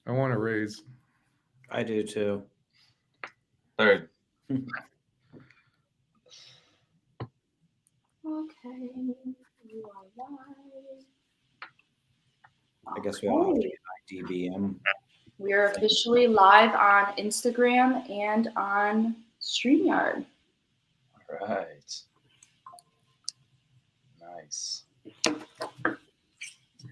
I want to raise. I do too. Third. Okay, you are live. I guess we all have to Okay. get IDBM. We are officially live on Instagram and on StreamYard. All right. Nice. Let me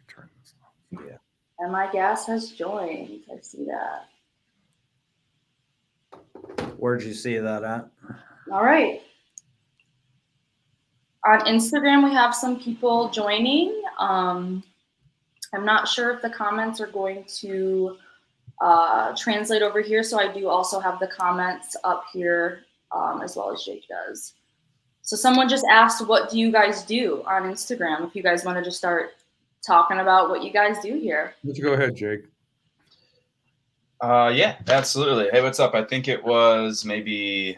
turn this off. Yeah. And my gas has joined. I see that. Where'd you see that at? All right. On Instagram, we have some people joining. I'm not sure if the comments are going to translate over here, so I do also have the comments up here as well as Jake does. So someone just asked, what do you guys do on Instagram? If you guys want to just start talking about what you guys do here. Let's go ahead, Jake. Yeah, absolutely. Hey, what's up? I think it was a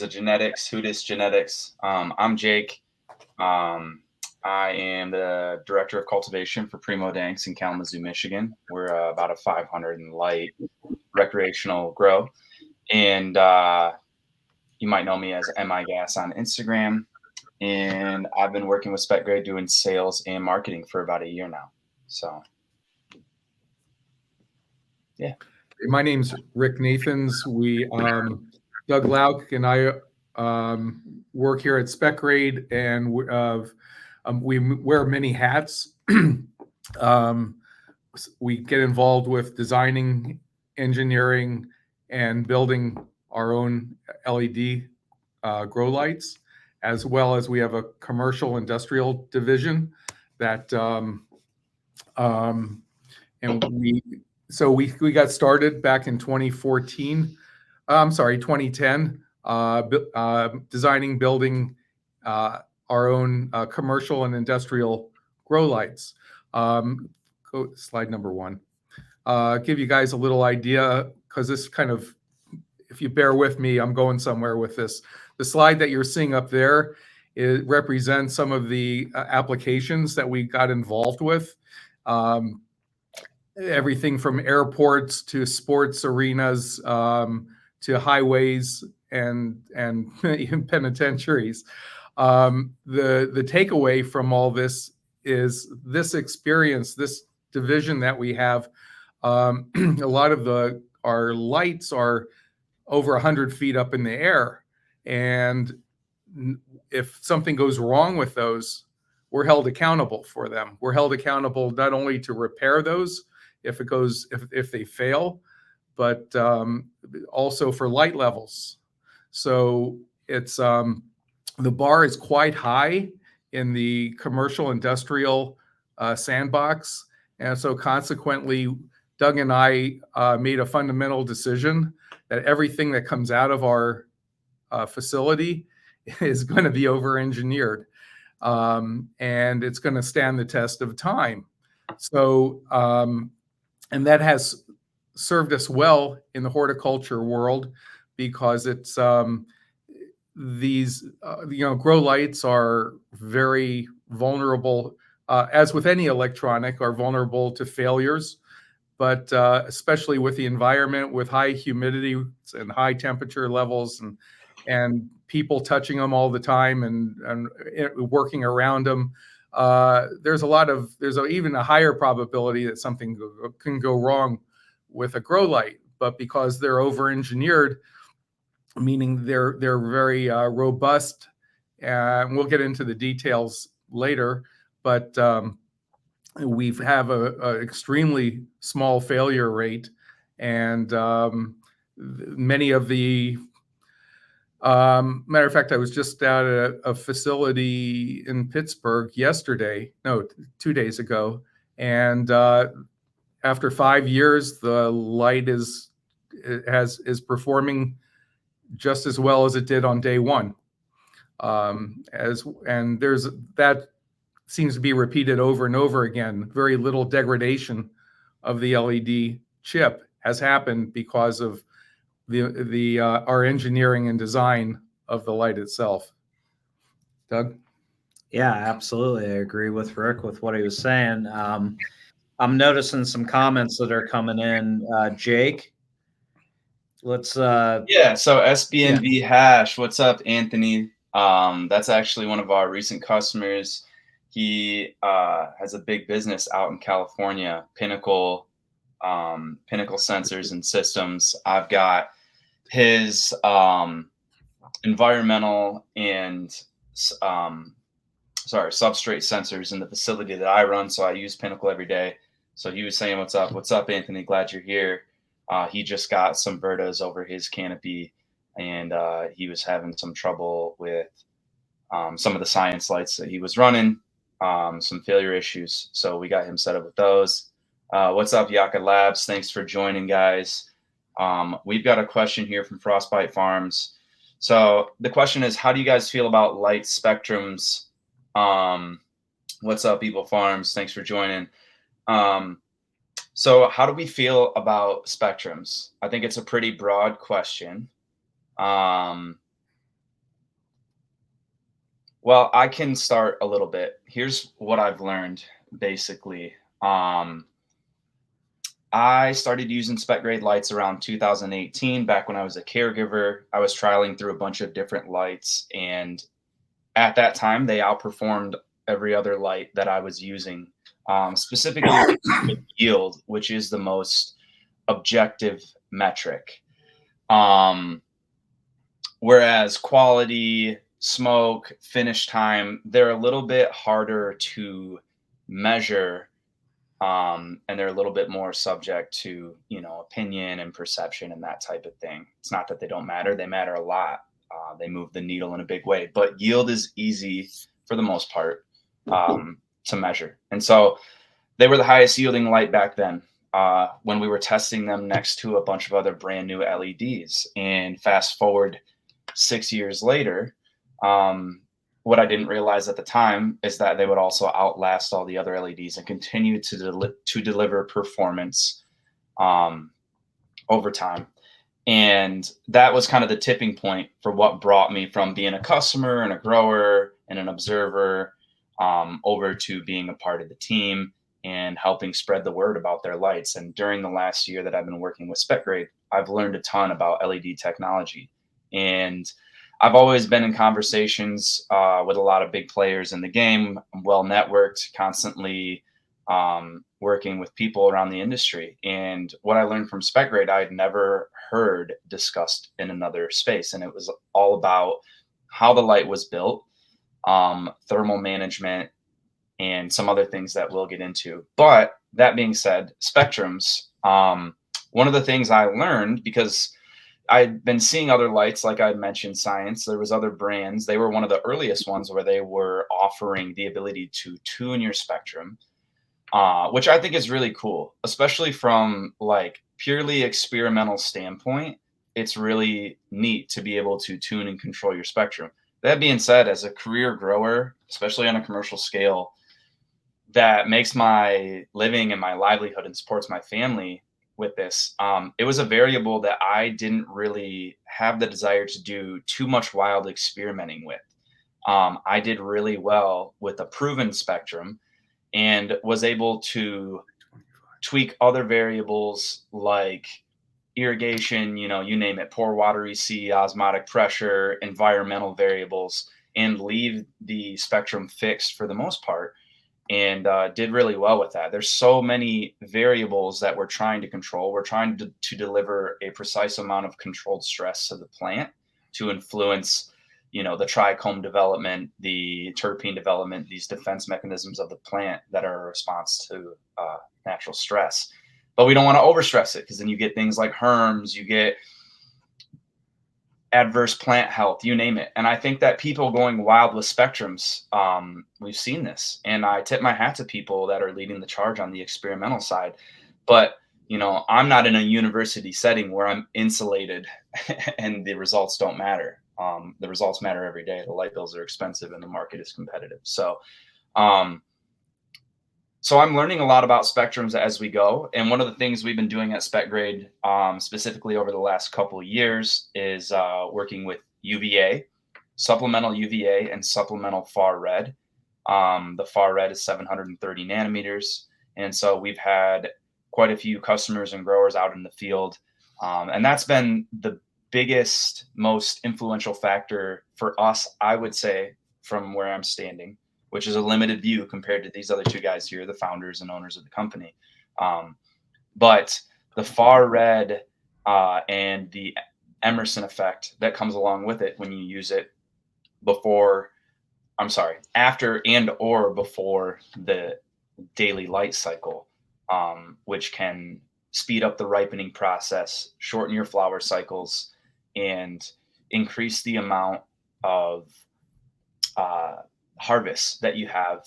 genetics, Hoodis Genetics. I'm Jake. I am the director of cultivation for Primo Danks in Kalamazoo, Michigan. We're about a 500 and light recreational grow. And you might know me as MI Gas on Instagram. And I've been working with SpecGrade doing sales and marketing for about a year now. So, yeah. My name's Rick Nathans. Doug Lauk and I work here at SpecGrade, and we wear many hats. We get involved with designing, engineering, and building our own LED grow lights, as well as we have a commercial industrial division that, and we got started back in 2010, designing, building our own commercial and industrial grow lights. Go slide number 1. Give you guys a little idea, because this kind of, if you bear with me, I'm going somewhere with this. The slide that you're seeing up there, it represents some of the applications that we got involved with. Everything from airports to sports arenas to highways and even penitentiaries. The takeaway from all this is this experience, this division that we have. A lot of our lights are over 100 feet up in the air, and if something goes wrong with those, we're held accountable for them. We're held accountable not only to repair those if they fail, but also for light levels. So it's the bar is quite high in the commercial industrial sandbox, and so consequently, Doug and I made a fundamental decision that everything that comes out of our facility is going to be over-engineered, and it's going to stand the test of time. So, and that has served us well in the horticulture world, because it's these grow lights are very vulnerable, as with any electronic, are vulnerable to failures. But especially with the environment, with high humidity and high temperature levels, and people touching them all the time and working around them, there's even a higher probability that something can go wrong with a grow light. But because they're over-engineered, meaning they're very robust, and we'll get into the details later, but we have an extremely small failure rate, and many of the matter of fact, I was just at a facility in Pittsburgh 2 days ago, and after 5 years, the light is performing just as well as it did on day one. That seems to be repeated over and over again. Very little degradation of the LED chip has happened because of our engineering and design of the light itself. Doug? Yeah, absolutely. I agree with Rick with what he was saying. I'm noticing some comments that are coming in. Jake, let's. Yeah. So SBNB hash. What's up, Anthony? That's actually one of our recent customers. He has a big business out in California, Pinnacle Sensors and Systems. I've got his environmental and substrate sensors in the facility that I run. So I use Pinnacle every day. So he was saying, "What's up? What's up, Anthony? Glad you're here." He just got some Vertas over his canopy, and he was having some trouble with some of the science lights that he was running, some failure issues. So we got him set up with those. What's up, Yaka Labs? Thanks for joining, guys. We've got a question here from Frostbite Farms. So the question is, how do you guys feel about light spectrums? What's up, Evil Farms? Thanks for joining. So how do we feel about spectrums? I think it's a pretty broad question. Well, I can start a little bit. Here's what I've learned, basically. I started using SpecGrade lights around 2018, back when I was a caregiver. I was trialing through a bunch of different lights, and at that time, they outperformed every other light that I was using, specifically yield, which is the most objective metric. Whereas quality, smoke, finish time, they're a little bit harder to measure, and they're a little bit more subject to, opinion and perception and that type of thing. It's not that they don't matter. They matter a lot. They move the needle in a big way, but yield is easy for the most part to measure. And so they were the highest yielding light back then when we were testing them next to a bunch of other brand new LEDs. And fast forward 6 years later, what I didn't realize at the time is that they would also outlast all the other LEDs and continue to deliver performance over time. And that was kind of the tipping point for what brought me from being a customer and a grower and an observer over to being a part of the team and helping spread the word about their lights. And during the last year that I've been working with SpecGrade, I've learned a ton about LED technology. And I've always been in conversations with a lot of big players in the game. I'm well networked, constantly working with people around the industry. And what I learned from SpecGrade, I had never heard discussed in another space. And it was all about how the light was built, thermal management, and some other things that we'll get into. But that being said, spectrums, one of the things I learned, because I'd been seeing other lights, like I mentioned, Science, there was other brands. They were one of the earliest ones where they were offering the ability to tune your spectrum, which I think is really cool, especially from like purely experimental standpoint. It's really neat to be able to tune and control your spectrum. That being said, as a career grower, especially on a commercial scale, that makes my living and my livelihood and supports my family with this. It was a variable that I didn't really have the desire to do too much wild experimenting with. I did really well with a proven spectrum and was able to tweak other variables like irrigation, you name it, pour water EC, osmotic pressure, environmental variables, and leave the spectrum fixed for the most part. And did really well with that. There's so many variables that we're trying to control. We're trying to deliver a precise amount of controlled stress to the plant to influence, the trichome development, the terpene development, these defense mechanisms of the plant that are a response to natural stress. But we don't want to overstress it, because then you get things like herms, you get adverse plant health, you name it. And I think that people going wild with spectrums, we've seen this, and I tip my hat to people that are leading the charge on the experimental side. But, I'm not in a university setting where I'm insulated and the results don't matter. The results matter every day. The light bills are expensive and the market is competitive. So I'm learning a lot about spectrums as we go. And one of the things we've been doing at SpecGrade, specifically over the last couple of years, is working with UVA, supplemental UVA, and supplemental far red. The far red is 730 nanometers. And so we've had quite a few customers and growers out in the field. And that's been the biggest, most influential factor for us, I would say, from where I'm standing, which is a limited view compared to these other two guys here, the founders and owners of the company. But the far red and the Emerson effect that comes along with it when you use it after and or before the daily light cycle, which can speed up the ripening process, shorten your flower cycles, and increase the amount of harvest that you have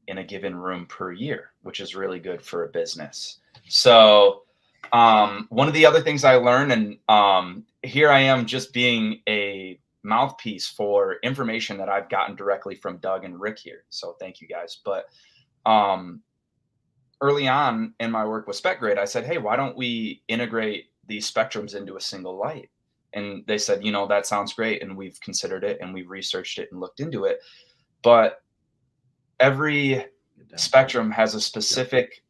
in a given room per year, which is really good for a business. So one of the other things I learned, and here I am just being a mouthpiece for information that I've gotten directly from Doug and Rick here. So thank you guys. But early on in my work with SpecGrade, I said, hey, why don't we integrate these spectrums into a single light? And they said, that sounds great. And we've considered it and we've researched it and looked into it. But every spectrum has a specific,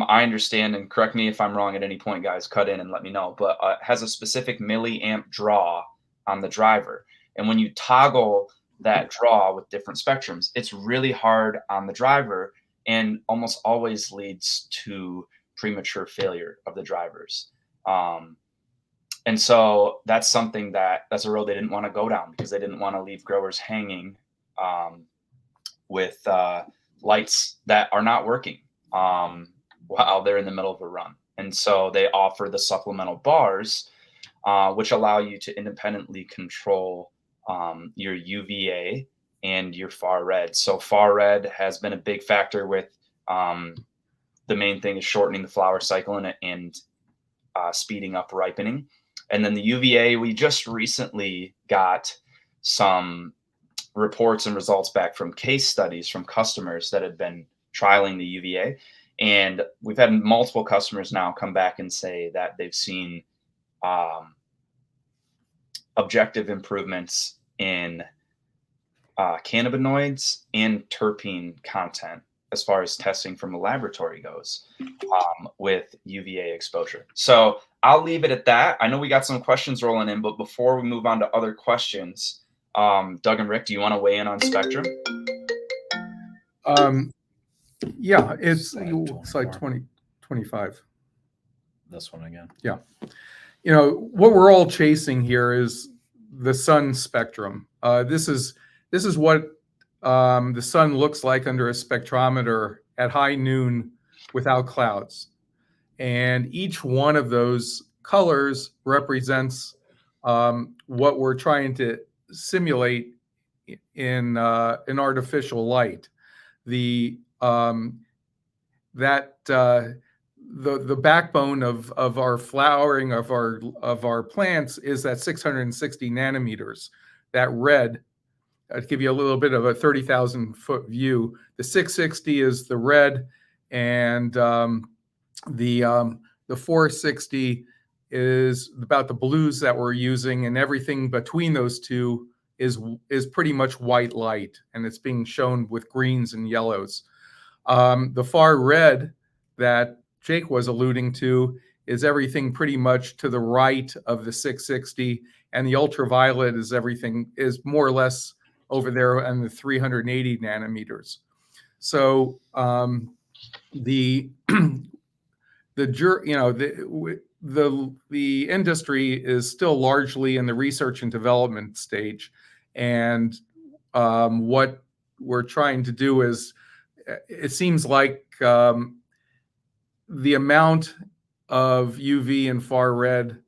I understand, and correct me if I'm wrong at any point, guys, cut in and let me know, but has a specific milliamp draw on the driver. And when you toggle that draw with different spectrums, it's really hard on the driver and almost always leads to premature failure of the drivers. And so that's a road they didn't want to go down, because they didn't want to leave growers hanging with lights that are not working while they're in the middle of a run. And so they offer the supplemental bars, which allow you to independently control your UVA and your far red. So far red has been a big factor with the main thing is shortening the flower cycle and speeding up ripening. And then the UVA, we just recently got some reports and results back from case studies from customers that had been trialing the UVA. And we've had multiple customers now come back and say that they've seen objective improvements in cannabinoids and terpene content as far as testing from a laboratory goes with UVA exposure. So I'll leave it at that. I know we got some questions rolling in, but before we move on to other questions, Doug and Rick, do you want to weigh in on spectrum? Yeah, it's like 2025. This one again. Yeah. What we're all chasing here is the sun spectrum. This is what the sun looks like under a spectrometer at high noon without clouds. And each one of those colors represents what we're trying to simulate in artificial light. The backbone of our flowering of our plants is that 660 nanometers. That red, I'd give you a little bit of a 30,000 foot view. The 660 is the red, and the 460 is about the blues that we're using, and everything between those two is pretty much white light, and it's being shown with greens and yellows. The far red that Jake was alluding to is everything pretty much to the right of the 660, and the ultraviolet is more or less over there on the 380 nanometers. So the industry is still largely in the research and development stage, and what we're trying to do is, it seems like the amount of UV and far red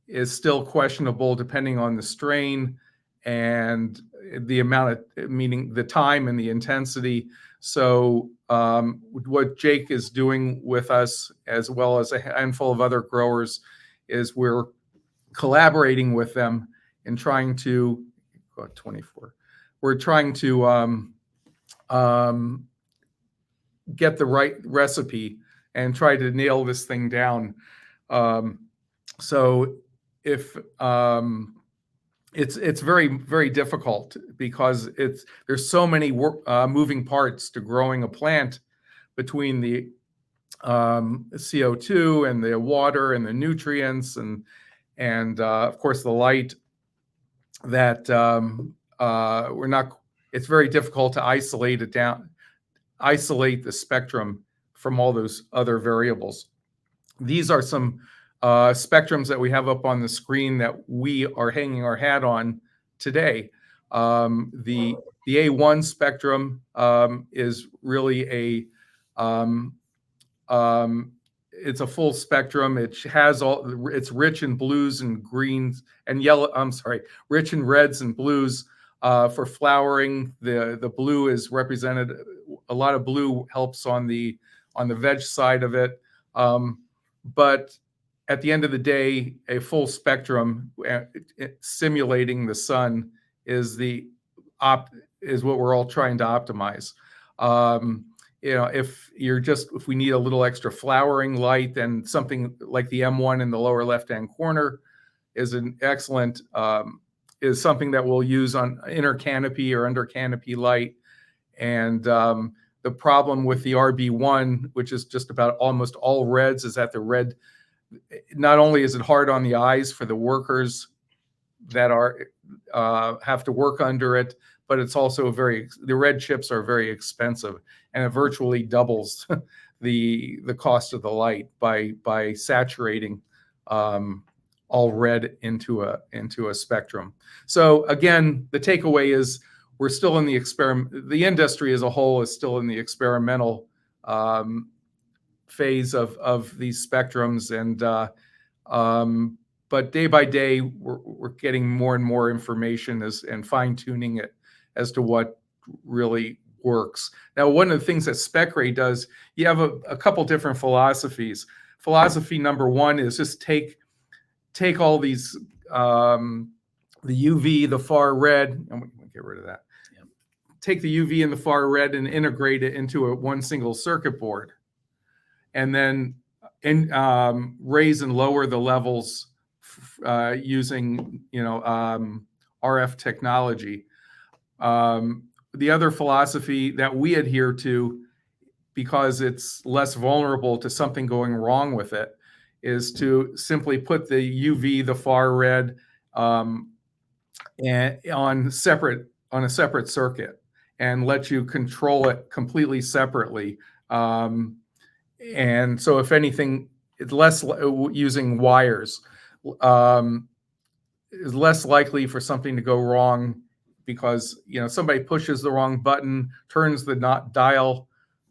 is still questionable depending on the strain and the amount of, meaning the time and the intensity. So what Jake is doing with us, as well as a handful of other growers, is we're collaborating with them and trying to, 24, we're trying to get the right recipe and try to nail this thing down. So if it's very, very difficult, because there's so many moving parts to growing a plant, between the CO2 and the water and the nutrients and of course the light, that we're not. It's very difficult to isolate the spectrum from all those other variables. These are some spectrums that we have up on the screen that we are hanging our hat on today. The A1 spectrum is really it's a full spectrum. It's rich in blues and greens and yellow. I'm sorry, rich in reds and blues for flowering. The blue is represented. A lot of blue helps on the veg side of it. But at the end of the day, a full spectrum simulating the sun is what we're all trying to optimize. If we need a little extra flowering light, then something like the M1 in the lower left-hand corner is an excellent, is something that we'll use on inner canopy or under canopy light. And the problem with the RB1, which is just about almost all reds, is that the red, not only is it hard on the eyes for the workers that have to work under it, but it's also the red chips are very expensive, and it virtually doubles the cost of the light by saturating all red into a spectrum. So again, the takeaway is we're still in the experiment. The industry as a whole is still in the experimental phase of these spectrums, and but day by day we're getting more and more information and fine tuning it as to what really works. Now, one of the things that SpecGrade does, you have a couple different philosophies. Philosophy number one is just take all these, the UV, the far red, and we can get rid of that. Yeah. Take the UV and the far red and integrate it into one single circuit board, and then raise and lower the levels using RF technology. The other philosophy that we adhere to, because it's less vulnerable to something going wrong with it, is to simply put the UV, the far red, and on a separate circuit, and let you control it completely separately. And so, if anything, it's less using wires. Is less likely for something to go wrong, because somebody pushes the wrong button, turns the dial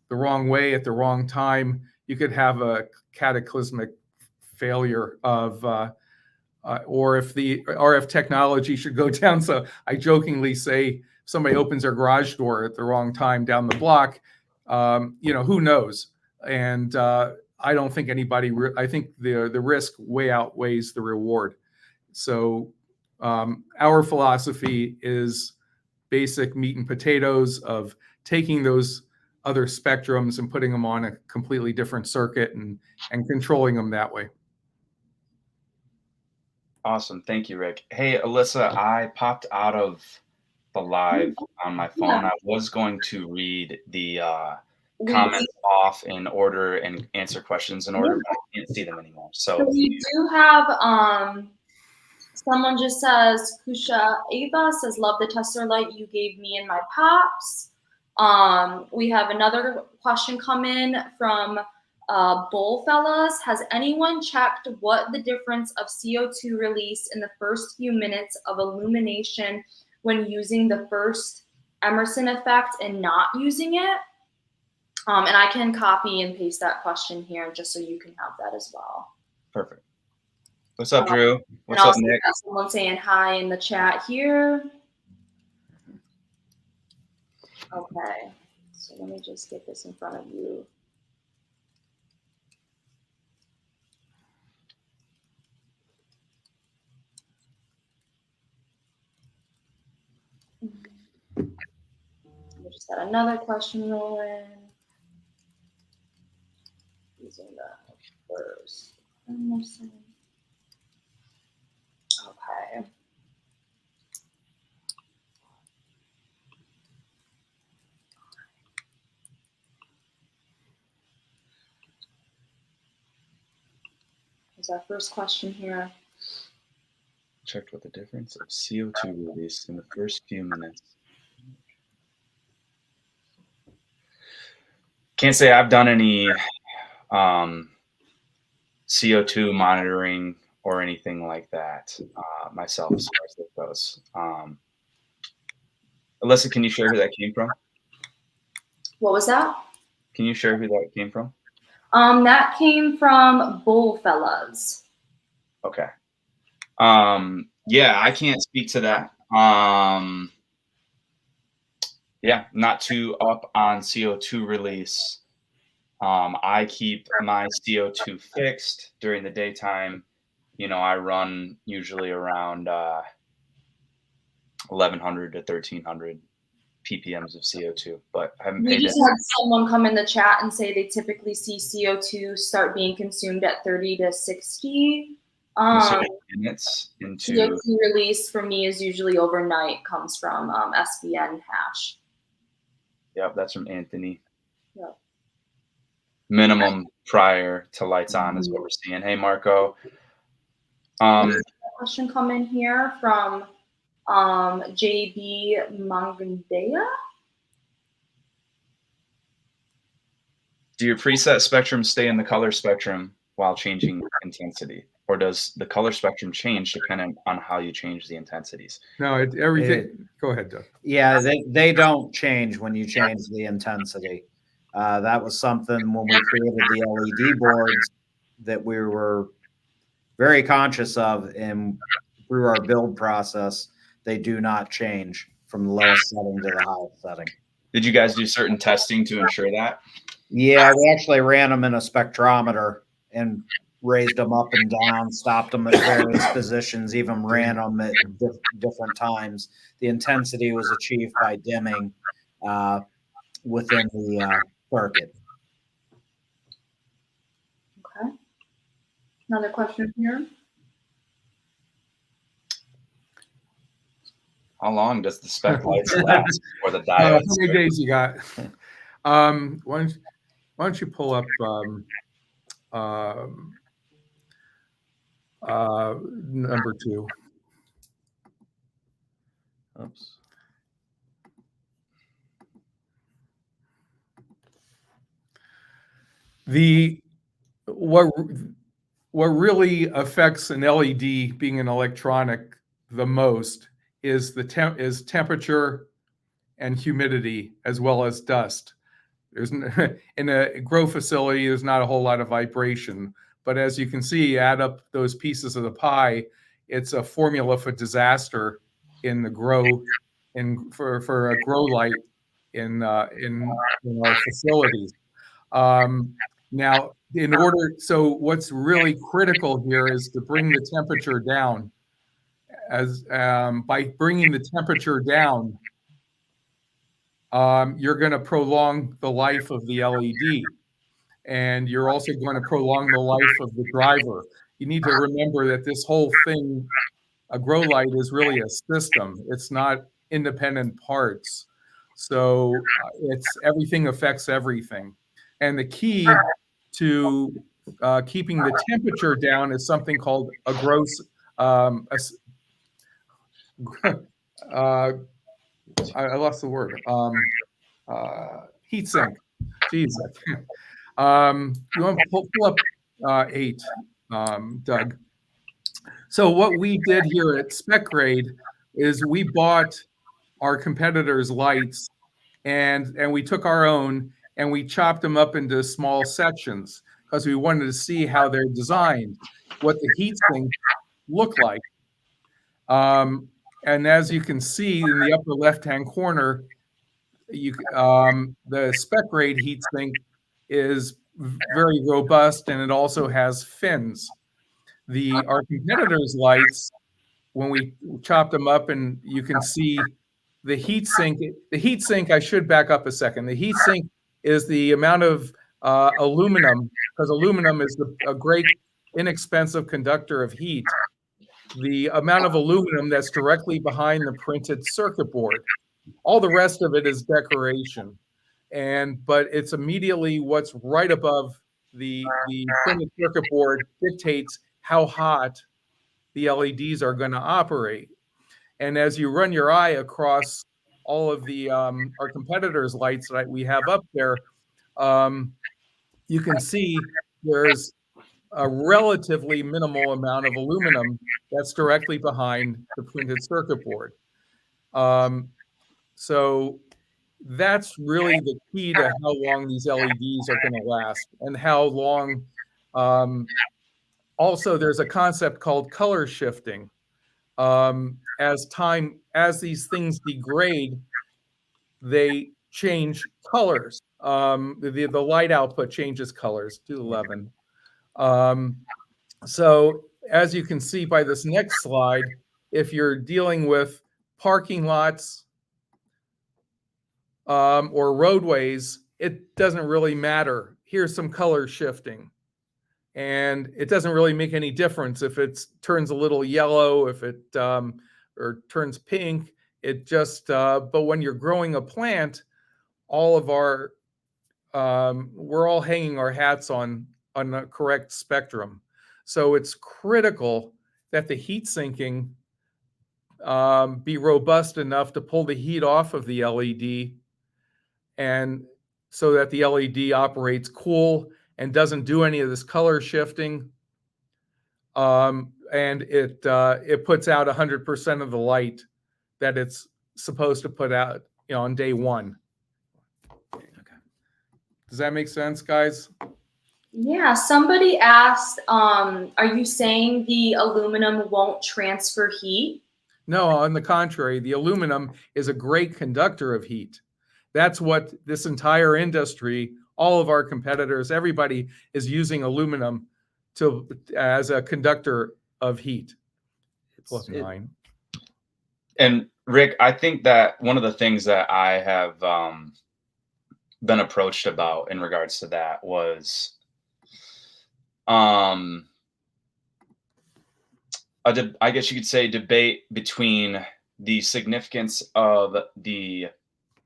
the wrong way at the wrong time. You could have a cataclysmic failure of, or if the RF technology should go down. So I jokingly say, if somebody opens their garage door at the wrong time down the block, who knows? And I don't think anybody. I think the risk way outweighs the reward. So our philosophy is basic meat and potatoes of taking those other spectrums and putting them on a completely different circuit and controlling them that way. Awesome. Thank you, Rick. Hey, Alyssa, I popped out of the live on my phone. I was going to read the comments off in order and answer questions in order, but I can't see them anymore. So we do have someone just says, Kusha Ava says, love the tester light you gave me and my pops. We have another question come in from Bullfellas. Has anyone checked what the difference of CO2 release in the first few minutes of illumination when using the first Emerson effect and not using it? And I can copy and paste that question here just so you can have that as well. Perfect. What's up, Drew? What's up, Nick? Someone saying hi in the chat here. Okay, so let me just get this in front of you. We just got another question rolling. Using the first. Okay. There's our first question here. Checked what the difference of CO2 release in the first few minutes. Can't say I've done any CO2 monitoring or anything like that myself as far as that goes. Alyssa, can you share who that came from? What was that? Can you share who that came from? That came from Bullfellas. Okay. Yeah, I can't speak to that. Yeah, not too up on CO2 release. I keep my CO2 fixed during the daytime. You know, I run usually around 1,100 to 1,300 ppms of CO2, but I haven't We paid just it. had someone come in the chat and say they typically see CO2 start being consumed at 30 to 60. Minutes into CO2 release for me is usually overnight, comes from SBN hash. Yep, that's from Anthony. Yep. Minimum prior to lights on is what we're seeing. Hey, Marco. Question come in here from JB Mangandea. Do your preset spectrum stay in the color spectrum while changing intensity? Or does the color spectrum change depending on how you change the intensities? No, everything. Go ahead, Doug. Yeah, they don't change when you change the intensity. That was something when we created the LED boards that we were very conscious of, and through our build process, they do not change from the lowest setting to the highest setting. Did you guys do certain testing to ensure that? Yeah, we actually ran them in a spectrometer and raised them up and down, stopped them at various positions, even ran them at different times. The intensity was achieved by dimming within the circuit. Okay. Another question here. How long does the spec lights last for the diode? How many days you got? Why don't you pull up number 2? Oops. What really affects an LED being an electronic the most is temperature and humidity, as well as dust. In a grow facility, there's not a whole lot of vibration, but as you can see, add up those pieces of the pie, it's a formula for disaster in the grow, for a grow light in our facilities. Now, so what's really critical here is to bring the temperature down. By bringing the temperature down, you're going to prolong the life of the LED, and you're also going to prolong the life of the driver. You need to remember that this whole thing, a grow light, is really a system. It's not independent parts. So everything affects everything. And the key to keeping the temperature down is something called a gross I lost the word. Heat sink. Jeez. You want to pull up 8, Doug? So what we did here at SpecGrade is we bought our competitors' lights, and we took our own and we chopped them up into small sections because we wanted to see how they're designed, what the heat sink look like. And as you can see in the upper left-hand corner, the SpecGrade heatsink is very robust, and it also has fins. Our competitors' lights, when we chopped them up, and you can see the heatsink. The heatsink, I should back up a second. The heatsink is the amount of aluminum, because aluminum is a great inexpensive conductor of heat. The amount of aluminum that's directly behind the printed circuit board. All the rest of it is decoration, but it's immediately what's right above the printed circuit board dictates how hot the LEDs are going to operate. And as you run your eye across all of the our competitors' lights that we have up there, you can see there's a relatively minimal amount of aluminum that's directly behind the printed circuit board. So that's really the key to how long these LEDs are going to last and how long. Also, there's a concept called color shifting. As these things degrade, they change colors. The light output changes colors to 11. So as you can see by this next slide, if you're dealing with parking lots or roadways, it doesn't really matter. Here's some color shifting. And it doesn't really make any difference if it turns a little yellow, if it or turns pink. It just, but when you're growing a plant, all of our, we're all hanging our hats on the correct spectrum. So it's critical that the heat sinking be robust enough to pull the heat off of the LED, and so that the LED operates cool and doesn't do any of this color shifting. And it puts out 100% of the light that it's supposed to put out, on day one. Okay. Does that make sense, guys? Yeah, somebody asked, are you saying the aluminum won't transfer heat? No, on the contrary, the aluminum is a great conductor of heat. That's what this entire industry, all of our competitors, everybody is using aluminum as a conductor of heat. Plus 9. And Rick, I think that one of the things that I have been approached about in regards to that was I guess you could say debate between the significance of the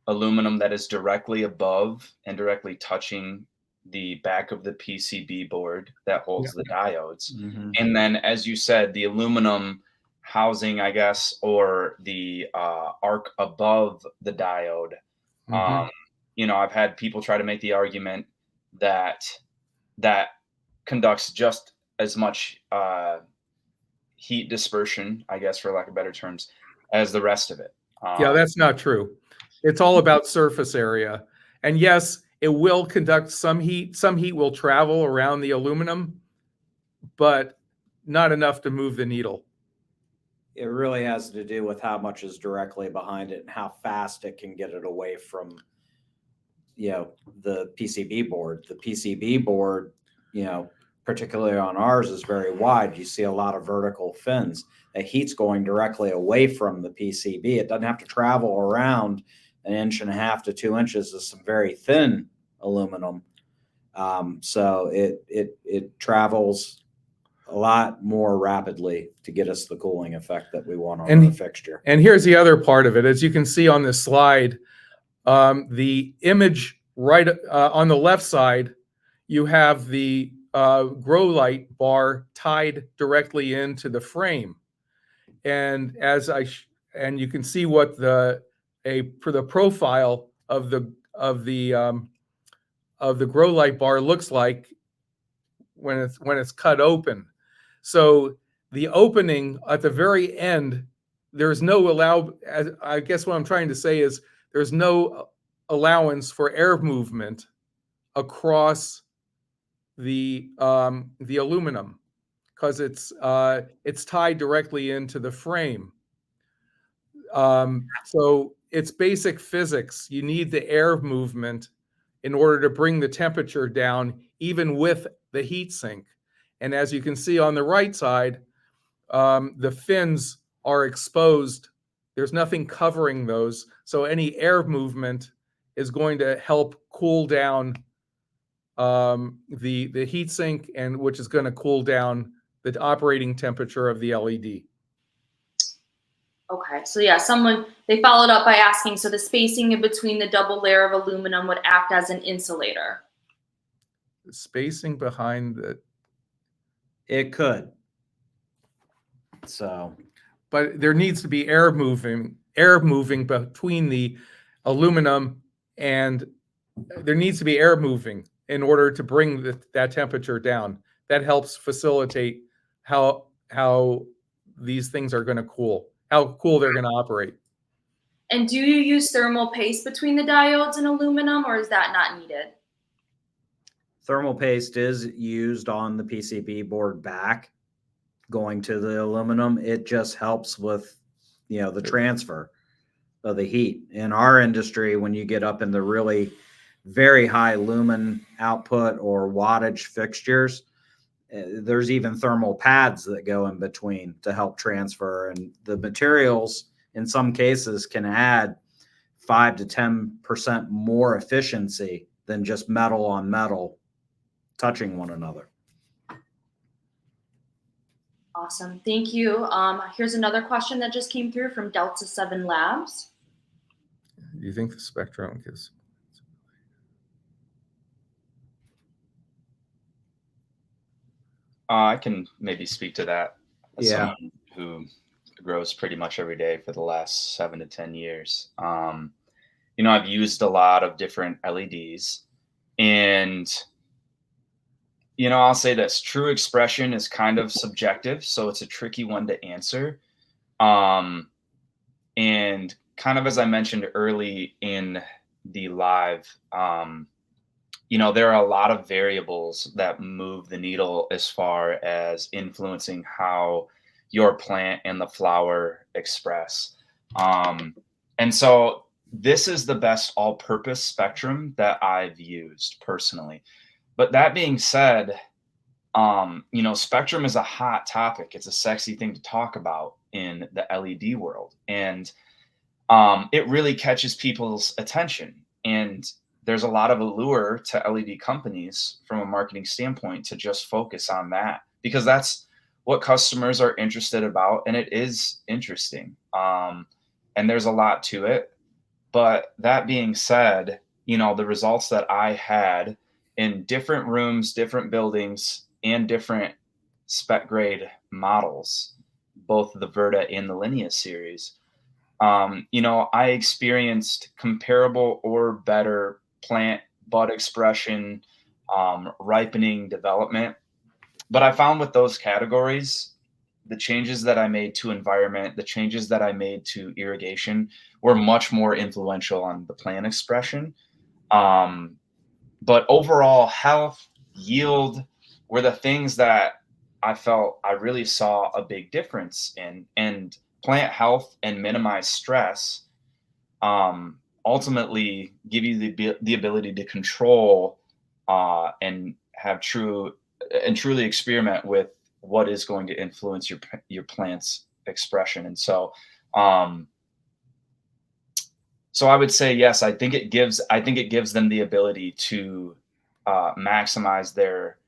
aluminum that is directly above and directly touching the back of the PCB board that holds the diodes. And then, as you said, the aluminum housing, I guess, or the arc above the diode. I've had people try to make the argument that that conducts just as much heat dispersion, I guess, for lack of better terms, as the rest of it. Yeah, that's not true. It's all about surface area. And yes, it will conduct some heat. Some heat will travel around the aluminum, but not enough to move the needle. It really has to do with how much is directly behind it and how fast it can get it away from, the PCB board. The PCB board, particularly on ours, is very wide. You see a lot of vertical fins. The heat's going directly away from the PCB. It doesn't have to travel around 1.5 to 2 inches of some very thin aluminum. So it travels a lot more rapidly to get us the cooling effect that we want on the fixture. And here's the other part of it. As you can see on this slide, the image right on the left side, you have the grow light bar tied directly into the frame. And and you can see what for the profile of the grow light bar looks like when it's cut open. So the opening at the very end, there's no I guess what I'm trying to say is there's no allowance for air movement across the aluminum, because it's tied directly into the frame. So it's basic physics. You need the air movement in order to bring the temperature down, even with the heat sink. And as you can see on the right side, the fins are exposed. There's nothing covering those. So any air movement is going to help cool down the heat sink, and which is going to cool down the operating temperature of the LED. Okay, so yeah, they followed up by asking, so the spacing in between the double layer of aluminum would act as an insulator? The spacing behind It could. So, but there needs to be air moving between the aluminum, and there needs to be air moving in order to bring that temperature down. That helps facilitate how these things are going to cool, how cool they're going to operate. And do you use thermal paste between the diodes and aluminum, or is that not needed? thermal paste is used on the PCB board back going to the aluminum. It just helps with, the transfer of the heat. In our industry, when you get up in the really very high lumen output or wattage fixtures, there's even thermal pads that go in between to help transfer. And the materials in some cases can add 5 to 10% more efficiency than just metal on metal touching one another. Awesome. Thank you. Here's another question that just came through from Delta 7 Labs. Do you think the spectrum is? I can maybe speak to that. As Yeah. someone who grows pretty much every day for the last 7 to 10 years. I've used a lot of different LEDs, and I'll say this: true expression is kind of subjective, so it's a tricky one to answer. And kind of as I mentioned early in the live, there are a lot of variables that move the needle as far as influencing how your plant and the flower express. And so this is the best all-purpose spectrum that I've used personally. But that being said, spectrum is a hot topic. It's a sexy thing to talk about in the LED world. And it really catches people's attention. And there's a lot of allure to LED companies from a marketing standpoint to just focus on that, because that's what customers are interested about. And it is interesting. And there's a lot to it. But that being said, the results that I had in different rooms, different buildings, and different SpecGrade models, both the Verta and the Linea series, I experienced comparable or better plant bud expression, ripening, development. But I found with those categories, the changes that I made to environment, the changes that I made to irrigation were much more influential on the plant expression. But overall health, yield were the things that I felt I really saw a big difference in. And plant health and minimize stress ultimately give you the ability to control and have truly experiment with what is going to influence your plant's expression. And so I would say yes. I think it gives them the ability to maximize their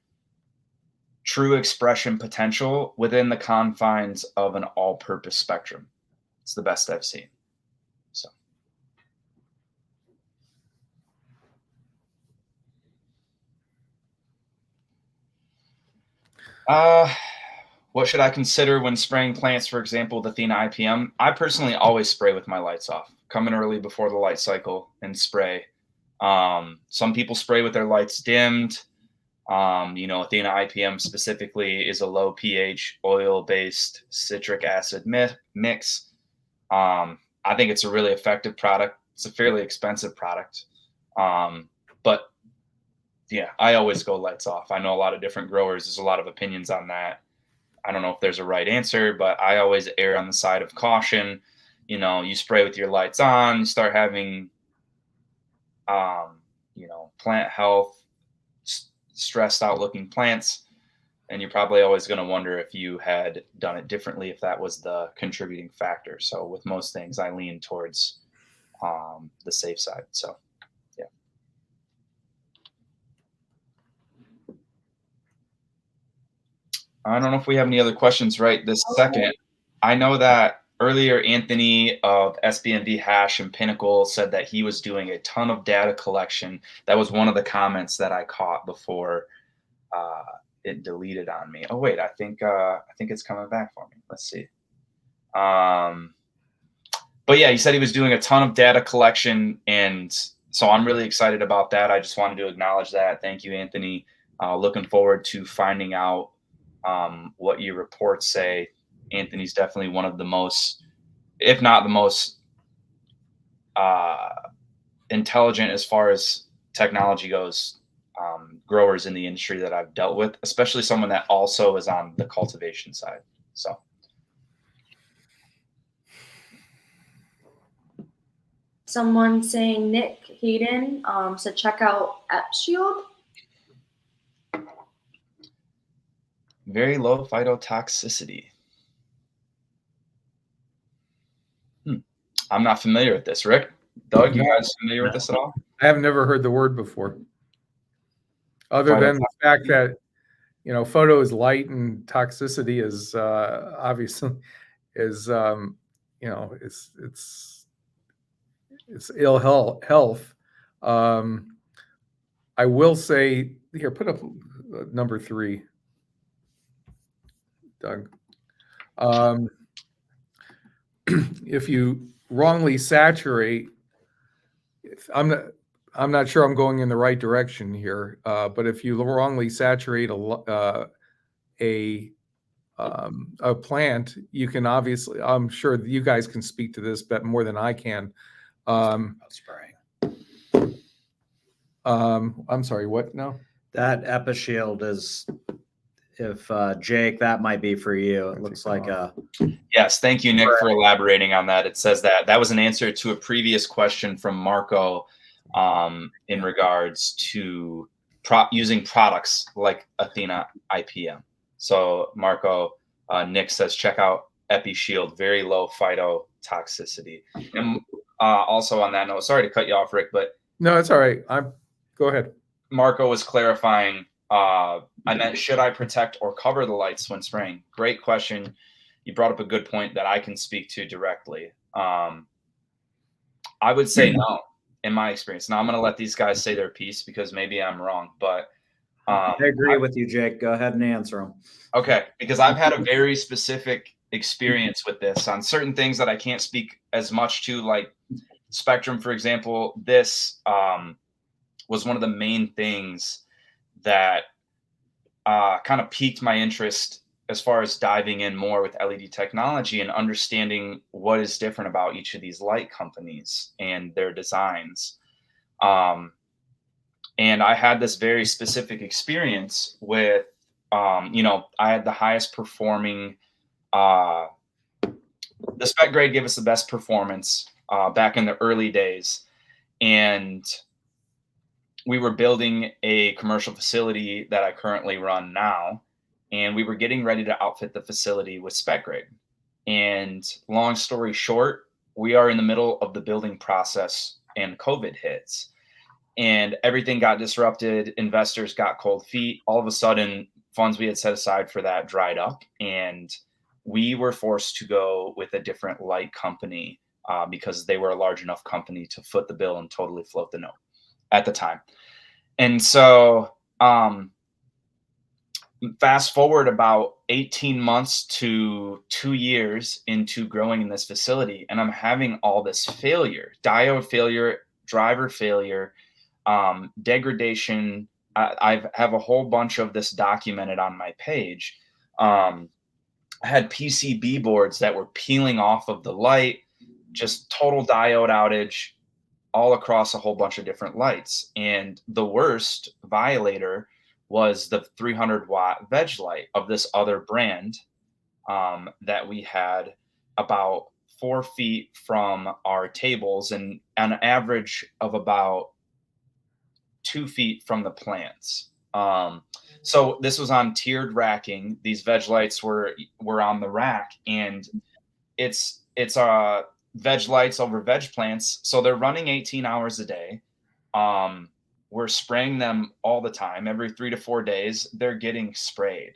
true expression potential within the confines of an all-purpose spectrum. It's the best I've seen. So. What should I consider when spraying plants, for example, the Athena IPM? I personally always spray with my lights off. Come in early before the light cycle and spray. Some people spray with their lights dimmed. Athena IPM specifically is a low pH oil-based citric acid mix. I think it's a really effective product. It's a fairly expensive product. But yeah, I always go lights off. I know a lot of different growers. There's a lot of opinions on that. I don't know if there's a right answer, but I always err on the side of caution. You spray with your lights on, you start having, plant health, stressed out looking plants, and you're probably always going to wonder if you had done it differently, if that was the contributing factor. So with most things, I lean towards the safe side. So, yeah. I don't know if we have any other questions right this second. I know that earlier Anthony of SBNB Hash and Pinnacle said that he was doing a ton of data collection. That was one of the comments that I caught before it deleted on me. Oh wait, I think it's coming back for me. let's see. But yeah, he said he was doing a ton of data collection, and so I'm really excited about that. I just wanted to acknowledge that. Thank you, Anthony. Looking forward to finding out what your reports say. Anthony's definitely one of the most, if not the most, intelligent as far as technology goes, growers in the industry that I've dealt with, especially someone that also is on the cultivation side. So. Someone saying Nick Hayden said check out Shield. Very low phytotoxicity. I'm not familiar with this. Rick, Doug, you guys familiar with this at all? I have never heard the word before. Other than the fact that, you know, photo is light and toxicity is obviously is, you know, it's ill health. I will say here, put up number 3, Doug. If you wrongly saturate, I'm not sure I'm going in the right direction here, but if you wrongly saturate a plant, you can obviously, I'm sure you guys can speak to this but more than I can. Spraying. I'm sorry, what now? That EpiShield is, if Jake, that might be for you. It looks like a. Yes, thank you, Nick, for elaborating on that. It says that was an answer to a previous question from Marco in regards to using products like Athena IPM. So Marco, Nick says, check out EpiShield, very low phytotoxicity. And also on that note, sorry to cut you off, Rick, but no, it's all right. Go ahead. Marco was clarifying. I meant, should I protect or cover the lights when spraying? Great question. You brought up a good point that I can speak to directly. I would say no, in my experience. Now I'm going to let these guys say their piece because maybe I'm wrong, but I agree with you, Jake. Go ahead and answer them. Okay, because I've had a very specific experience with this on certain things that I can't speak as much to, like Spectrum, for example. This was one of the main things that kind of piqued my interest as far as diving in more with LED technology and understanding what is different about each of these light companies and their designs. And I had this very specific experience with, you know, I had the highest performing, the SpecGrade gave us the best performance back in the early days. And we were building a commercial facility that I currently run now. And we were getting ready to outfit the facility with SpecGrade. And long story short, we are in the middle of the building process and COVID hits. And everything got disrupted. Investors got cold feet. All of a sudden, funds we had set aside for that dried up. And we were forced to go with a different light company because they were a large enough company to foot the bill and totally float the note at the time. And so fast forward about 18 months to 2 years into growing in this facility, and I'm having all this failure, diode failure, driver failure, degradation. I have a whole bunch of this documented on my page. I had PCB boards that were peeling off of the light, just total diode outage all across a whole bunch of different lights. And the worst violator was the 300-watt veg light of this other brand that we had about 4 feet from our tables and an average of about 2 feet from the plants. So this was on tiered racking. These veg lights were on the rack, and it's veg lights over veg plants. So they're running 18 hours a day. We're spraying them all the time. Every 3 to 4 days, they're getting sprayed.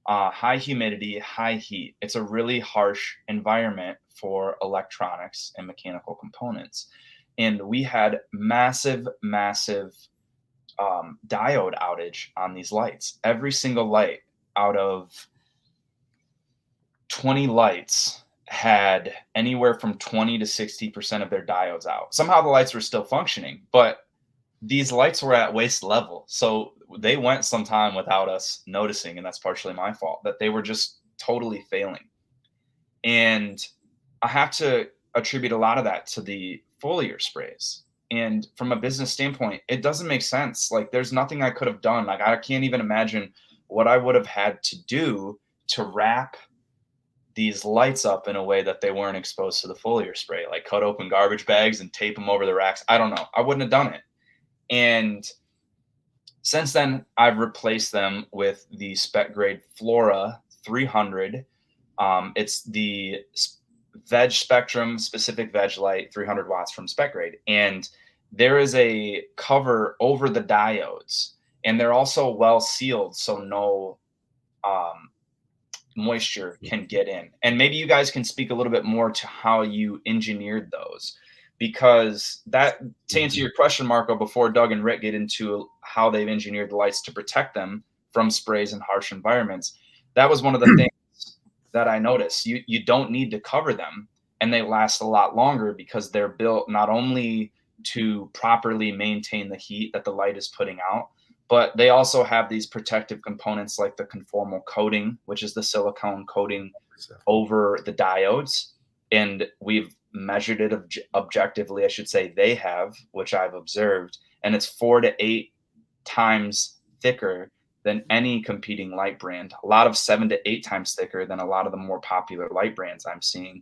High humidity, high heat. It's a really harsh environment for electronics and mechanical components. And we had massive diode outage on these lights. Every single light out of 20 lights had anywhere from 20 to 60% of their diodes out. Somehow the lights were still functioning, but these lights were at waste level. So they went some time without us noticing, and that's partially my fault, that they were just totally failing. And I have to attribute a lot of that to the foliar sprays. And from a business standpoint, it doesn't make sense. Like, there's nothing I could have done. Like, I can't even imagine what I would have had to do to wrap these lights up in a way that they weren't exposed to the foliar spray, like cut open garbage bags and tape them over the racks. I don't know. I wouldn't have done it. And since then, I've replaced them with the SpecGrade Flora 300. It's the veg spectrum specific veg light, 300 watts from SpecGrade. And there is a cover over the diodes, and they're also well sealed, so no moisture can get in. And maybe you guys can speak a little bit more to how you engineered those, because that, to answer your question, Marco, before Doug and Rick get into how they've engineered the lights to protect them from sprays in harsh environments, that was one of the things that I noticed. You don't need to cover them, and they last a lot longer because they're built not only to properly maintain the heat that the light is putting out, but they also have these protective components like the conformal coating, which is the silicone coating over the diodes. And we've measured it objectively, I should say they have, which I've observed, and it's 4 to 8 times thicker than any competing light brand. A lot of 7 to 8 times thicker than a lot of the more popular light brands I'm seeing.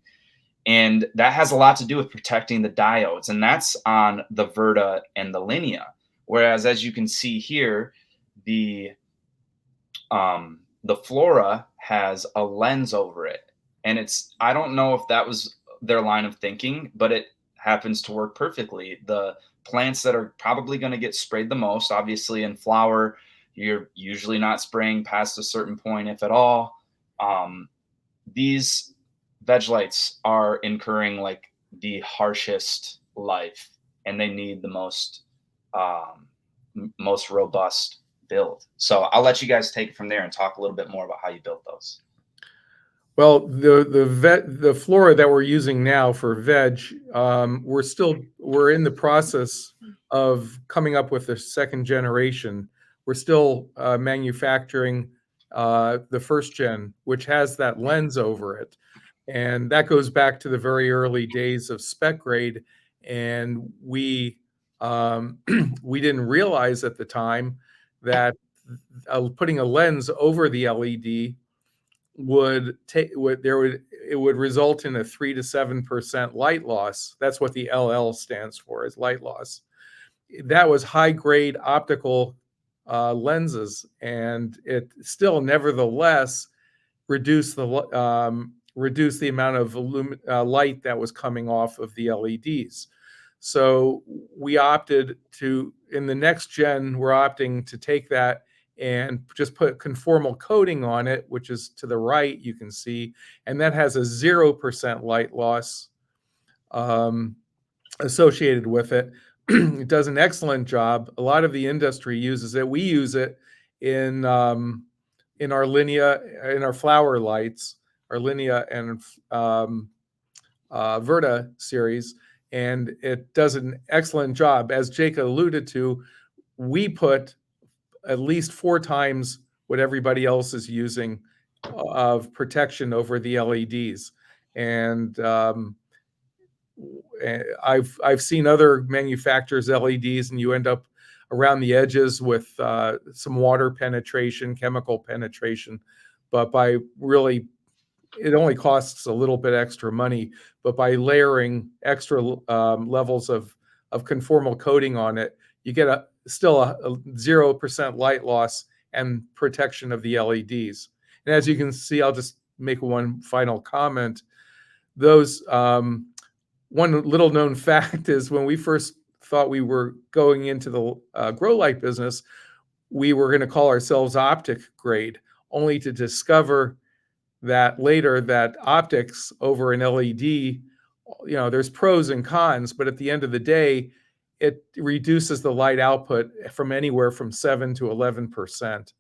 And that has a lot to do with protecting the diodes, and that's on the Verta and the Linea. Whereas, as you can see here, the Flora has a lens over it, and it's, I don't know if that was their line of thinking, but it happens to work perfectly. The plants that are probably going to get sprayed the most, obviously in flower, you're usually not spraying past a certain point, if at all. These veg lights are incurring like the harshest life, and they need the most robust build. So I'll let you guys take it from there and talk a little bit more about how you built those. Well, the Flora that we're using now for veg, we're in the process of coming up with the second generation. We're still manufacturing the first gen, which has that lens over it, and that goes back to the very early days of SpecGrade. And we didn't realize at the time that putting a lens over the LED would result in a 3 to 7% light loss. That's what the LL stands for, is light loss. That was high grade optical lenses, and it still nevertheless reduced the amount of light that was coming off of the LEDs. So we opted to, in the next gen, we're opting to take that and just put conformal coating on it, which is to the right, you can see, and that has a 0% light loss associated with it. It does an excellent job. A lot of the industry uses it. We use it in our Linea, in our flower lights, our Linea and Verta series, and it does an excellent job. As Jake alluded to, we put at least 4 times what everybody else is using of protection over the LEDs. And I've seen other manufacturers' LEDs, and you end up around the edges with some water penetration, chemical penetration. But by really, it only costs a little bit extra money. But by layering extra levels of conformal coating on it, you get still a 0% light loss and protection of the LEDs. And as you can see, I'll just make one final comment. Those one little known fact is, when we first thought we were going into the grow light business, we were going to call ourselves optic grade, only to discover that later that optics over an LED, there's pros and cons, but at the end of the day, it reduces the light output from anywhere from 7 to 11%,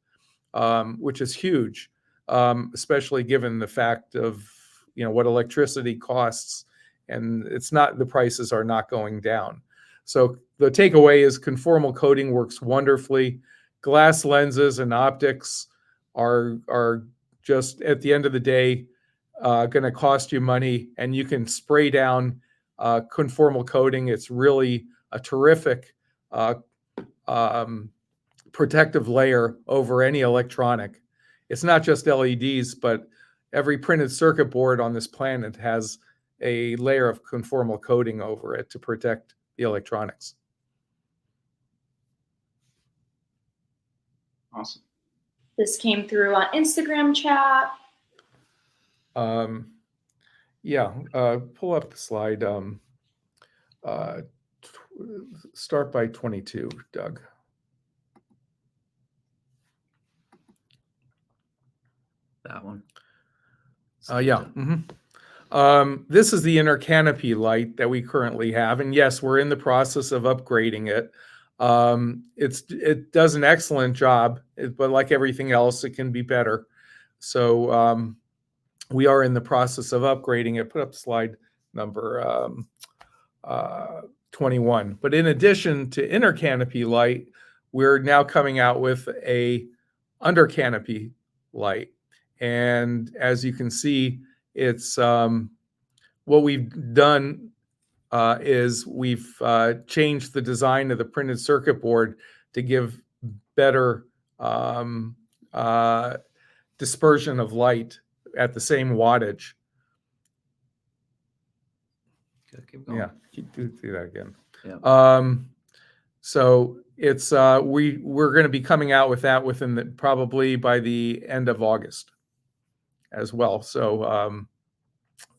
which is huge. especially given the fact of, what electricity costs, and the prices are not going down. So the takeaway is conformal coating works wonderfully. Glass lenses and optics are just, at the end of the day, going to cost you money, and you can spray down conformal coating. It's really a terrific protective layer over any electronic. It's not just LEDs, but every printed circuit board on this planet has a layer of conformal coating over it to protect the electronics. Awesome. This came through on Instagram chat. Pull up the slide. Start by 22, Doug. That one. This is the inner canopy light that we currently have, and yes, we're in the process of upgrading it. It does an excellent job, but like everything else, it can be better. So we are in the process of upgrading it. Put up slide number 21. But in addition to inner canopy light, we're now coming out with a under canopy light. And as you can see, it's what we've done is we've changed the design of the printed circuit board to give better dispersion of light at the same wattage. Keep going. Yeah, do that again. Yeah. So it's we're going to be coming out with that probably by the end of August as well. So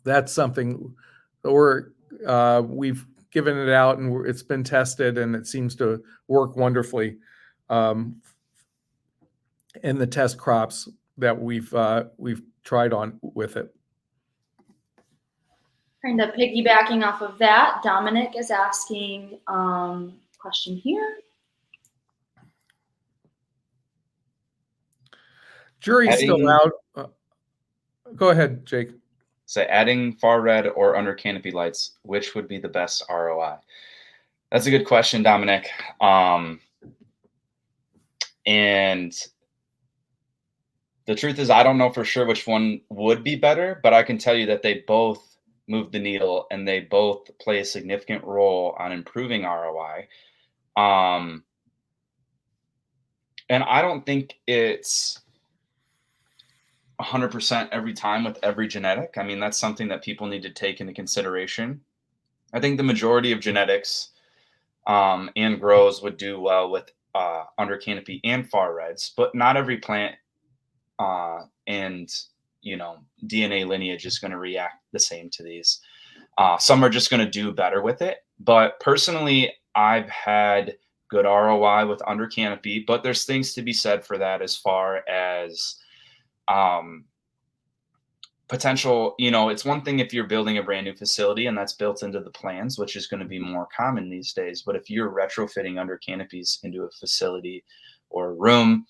that's something that we've given it out, and it's been tested, and it seems to work wonderfully in the test crops that we've tried on with it. Kind of piggybacking off of that, Dominic is asking question here. Jury's still out. Go ahead, Jake. Say adding far red or under canopy lights, which would be the best ROI? That's a good question, Dominic. And the truth is, I don't know for sure which one would be better, but I can tell you that they both move the needle, and they both play a significant role on improving ROI. And I don't think it's 100% every time with every genetic. I mean, that's something that people need to take into consideration. I think the majority of genetics and grows would do well with under canopy and far reds, but not every plant and DNA lineage is going to react the same to these. Some are just going to do better with it. But personally, I've had good ROI with under canopy, but there's things to be said for that as far as potential. It's one thing if you're building a brand new facility and that's built into the plans, which is going to be more common these days. But if you're retrofitting under canopies into a facility or a room,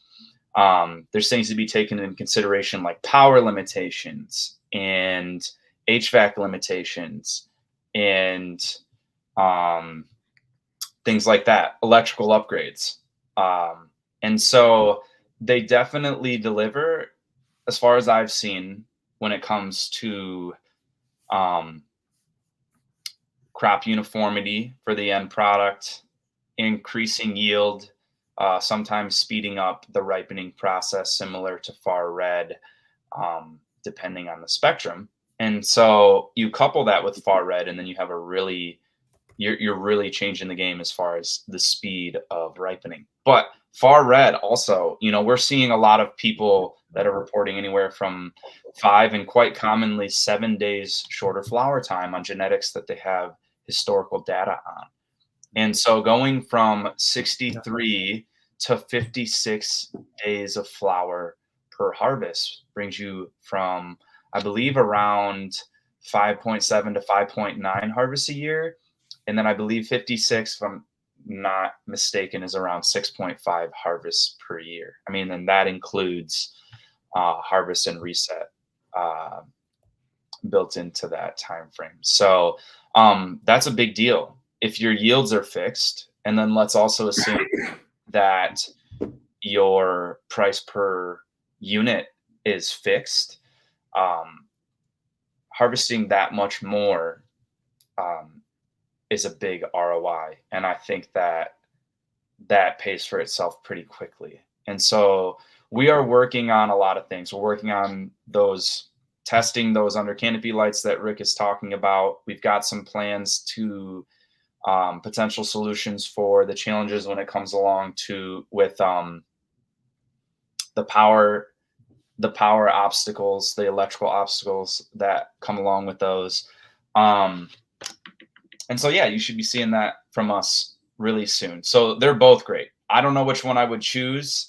there's things to be taken into consideration, like power limitations and HVAC limitations and things like that, electrical upgrades. And so they definitely deliver, as far as I've seen, when it comes to crop uniformity for the end product, increasing yield, sometimes speeding up the ripening process, similar to far red, depending on the spectrum. And so you couple that with far red, and then you have you're really changing the game as far as the speed of ripening. But far red also, we're seeing a lot of people that are reporting anywhere from 5 and quite commonly 7 days shorter flower time on genetics that they have historical data on. And so going from 63 to 56 days of flower per harvest brings you from, I believe, around 5.7 to 5.9 harvests a year. And then I believe 56, if I'm not mistaken, is around 6.5 harvests per year. I mean, and that includes harvest and reset built into that time frame. So that's a big deal. If your yields are fixed, and then let's also assume that your price per unit is fixed, harvesting that much more is a big ROI. And I think that pays for itself pretty quickly. And so we are working on a lot of things. We're working on testing those under canopy lights that Rick is talking about. We've got some plans to potential solutions for the challenges when it comes along with the power obstacles, the electrical obstacles that come along with those. And so, yeah, you should be seeing that from us really soon. So they're both great. I don't know which one I would choose.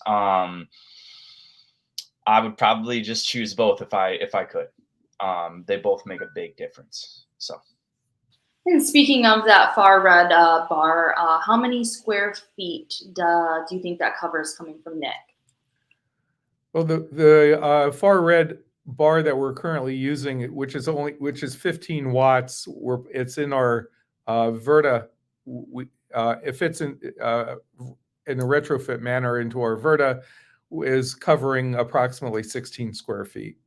I would probably just choose both if I could. They both make a big difference. So. And speaking of that far red bar, how many square feet do you think that covers coming from Nick? Well, the far red bar that we're currently using, which is 15 watts, it's in our Verta. If it's in a retrofit manner into our Verta, is covering approximately 16 square feet.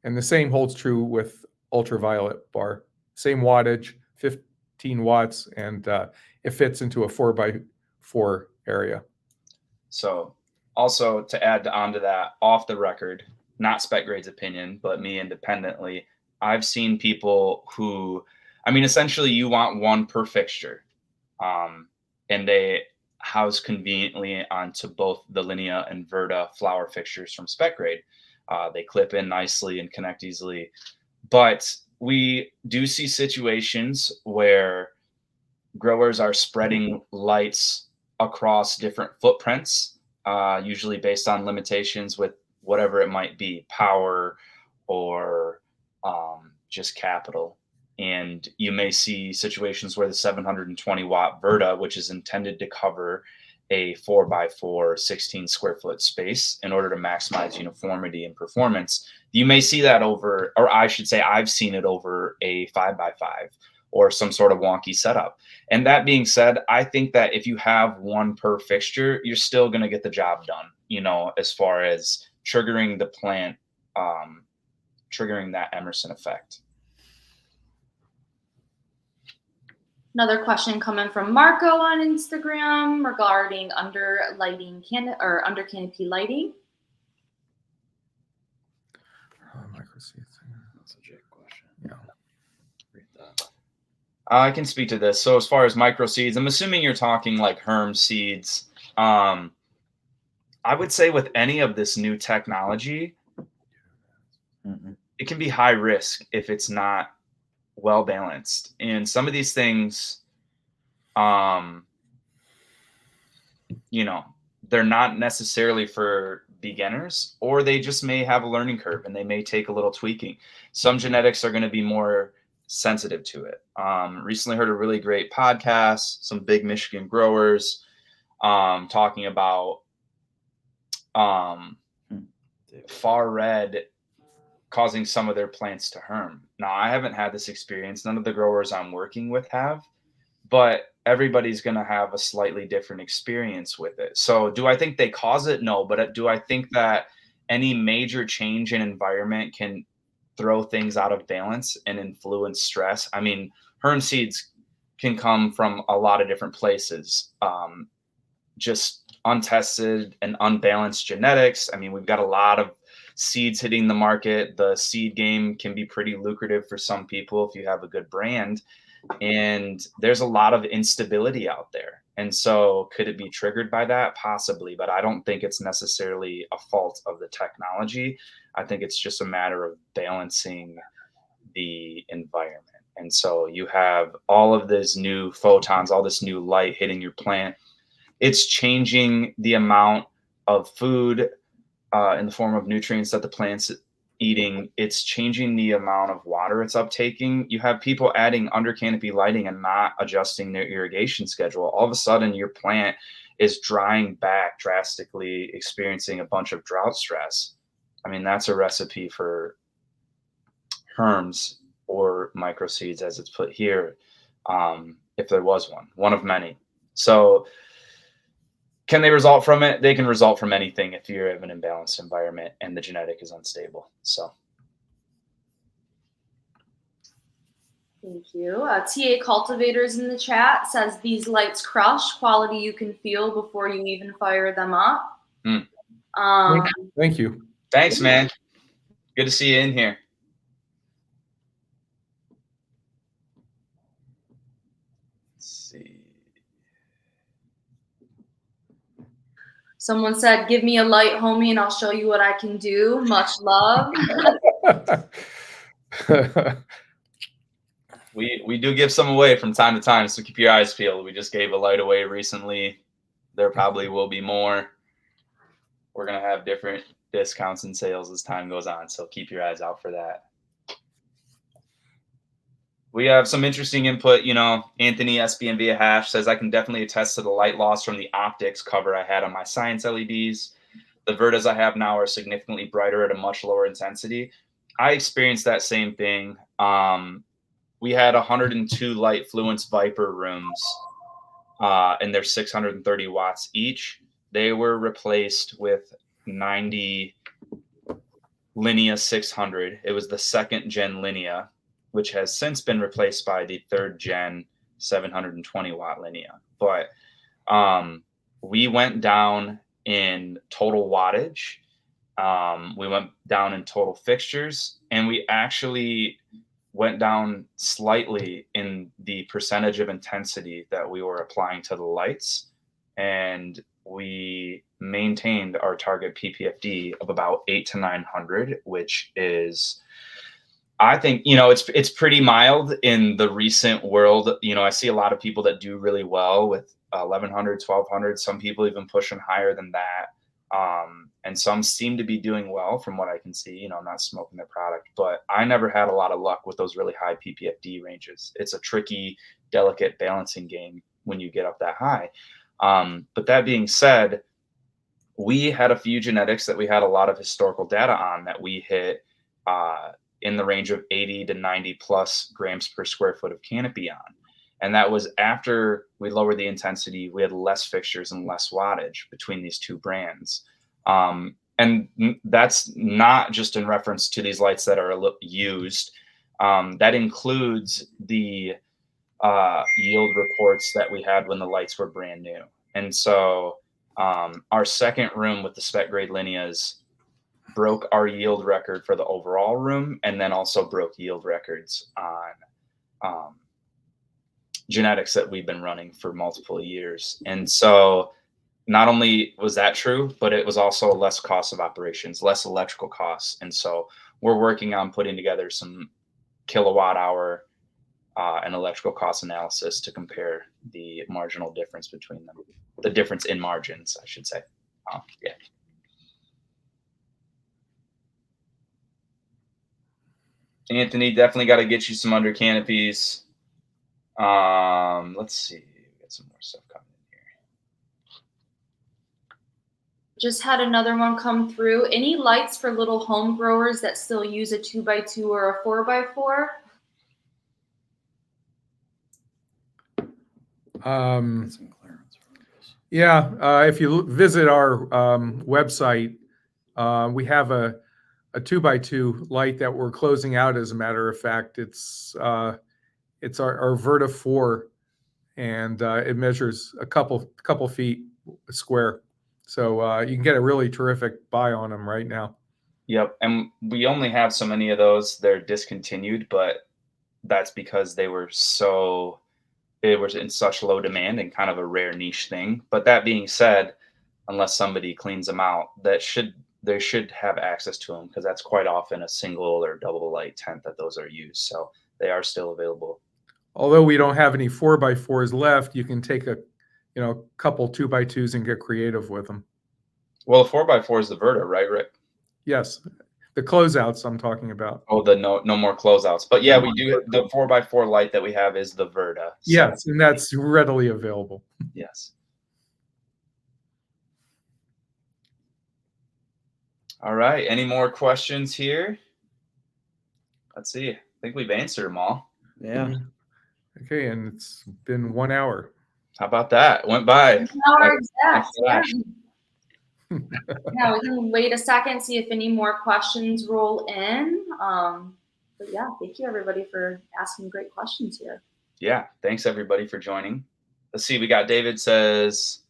And the same holds true with ultraviolet bar. Same wattage, 15 watts, and it fits into a 4x4 area. So also to add onto that, off the record, not SpecGrade's opinion, but me independently, I've seen people who, essentially you want one per fixture, and they house conveniently onto both the Linea and Verta flower fixtures from SpecGrade. They clip in nicely and connect easily. But we do see situations where growers are spreading lights across different footprints, usually based on limitations with whatever it might be, power or just capital. And you may see situations where the 720 watt Verta, which is intended to cover a 4x4 16 square foot space in order to maximize uniformity and performance, you may see that over, or I should say I've seen it over a 5x5 or some sort of wonky setup. And that being said, I think that if you have one per fixture, you're still going to get the job done, as far as triggering the plant, triggering that Emerson effect. Another question coming from Marco on Instagram regarding under canopy lighting. That's a Jake question. Yeah. Read that. I can speak to this. So as far as micro seeds, I'm assuming you're talking like herm seeds. I would say with any of this new technology, it can be high risk if it's not well balanced. And some of these things, they're not necessarily for beginners, or they just may have a learning curve and they may take a little tweaking. Some genetics are going to be more sensitive to it. Recently heard a really great podcast, some big Michigan growers talking about far red causing some of their plants to herm. Now, I haven't had this experience. None of the growers I'm working with have, but everybody's going to have a slightly different experience with it. So do I think they cause it? No, but do I think that any major change in environment can throw things out of balance and influence stress? Herm seeds can come from a lot of different places. Just untested and unbalanced genetics. We've got a lot of seeds hitting the market. The seed game can be pretty lucrative for some people if you have a good brand. And there's a lot of instability out there. And so could it be triggered by that? Possibly, but I don't think it's necessarily a fault of the technology. I think it's just a matter of balancing the environment. And so you have all of these new photons, all this new light hitting your plant. It's changing the amount of food in the form of nutrients that the plant's eating. It's changing the amount of water it's uptaking. You have people adding under canopy lighting and not adjusting their irrigation schedule. All of a sudden, your plant is drying back drastically, experiencing a bunch of drought stress. I mean, that's a recipe for herms or microseeds, as it's put here, if there was one of many. So can they result from it? They can result from anything if you have an imbalanced environment and the genetic is unstable. So. Thank you. TA Cultivators in the chat says these lights crush, quality you can feel before you even fire them up. Thank you. Thanks, man. Good to see you in here. Let's see. Someone said, give me a light, homie, and I'll show you what I can do. Much love. We do give some away from time to time, so keep your eyes peeled. We just gave a light away recently. There probably will be more. We're going to have different discounts and sales as time goes on, so keep your eyes out for that. We have some interesting input. You know, Anthony SBN via hash says, I can definitely attest to the light loss from the optics cover I had on my science LEDs. The Vertas I have now are significantly brighter at a much lower intensity. I experienced that same thing. We had 102 light Fluence Viper rooms, and they're 630 watts each. They were replaced with 90 Linea 600. It was the 2nd gen Linea, which has since been replaced by the 3rd gen 720 watt Linea. But we went down in total wattage. We went down in total fixtures, and we actually went down slightly in the percentage of intensity that we were applying to the lights. And we maintained our target PPFD of about 800 to 900, which is, I think, you know, it's pretty mild in the recent world. You know, I see a lot of people that do really well with 1100, 1200. Some people even pushing higher than that. And some seem to be doing well from what I can see. You know, I'm not smoking their product, but I never had a lot of luck with those really high PPFD ranges. It's a tricky, delicate balancing game when you get up that high. But that being said, we had a few genetics that we had a lot of historical data on that we hit in the range of 80 to 90 plus grams per square foot of canopy on. And that was after we lowered the intensity, we had less fixtures and less wattage between these two brands. And that's not just in reference to these lights that are used. That includes the yield reports that we had when the lights were brand new. And so our second room with the SpecGrade Lineas broke our yield record for the overall room, and then also broke yield records on genetics that we've been running for multiple years. And so not only was that true, but it was also less cost of operations, less electrical costs. And so we're working on putting together some kilowatt hour and electrical cost analysis to compare the marginal difference between them, the difference in margins, I should say. Yeah. Anthony, definitely got to get you some under canopies. Let's see. We got some more stuff coming in here. Just had another one come through. Any lights for little home growers that still use a 2x2 or a 4x4? Yeah, if you visit our website, we have a 2x2 light that we're closing out. As a matter of fact, it's our Verta 4, and it measures a couple feet square. So you can get a really terrific buy on them right now. Yep, and we only have so many of those. They're discontinued, but that's because they were in such low demand and kind of a rare niche thing. But that being said, unless somebody cleans them out, they should have access to them, because that's quite often a single or double light tent that those are used. So they are still available. Although we don't have any 4x4s left, you can take a couple 2x2s and get creative with them. Well, the 4x4 is the Verta, right, Rick? Yes, the closeouts I'm talking about. Oh, the no more closeouts. But yeah, we do. The 4x4 light that we have is the Verta. So. Yes, and that's readily available. Yes. All right. Any more questions here? Let's see. I think we've answered them all. Yeah. Okay, and it's been 1 hour. How about that? Went by. Hour exact. Yeah. Flash. Yeah, we can wait a second, see if any more questions roll in. But yeah, thank you everybody for asking great questions here. Yeah. Thanks everybody for joining. Let's see. We got David says,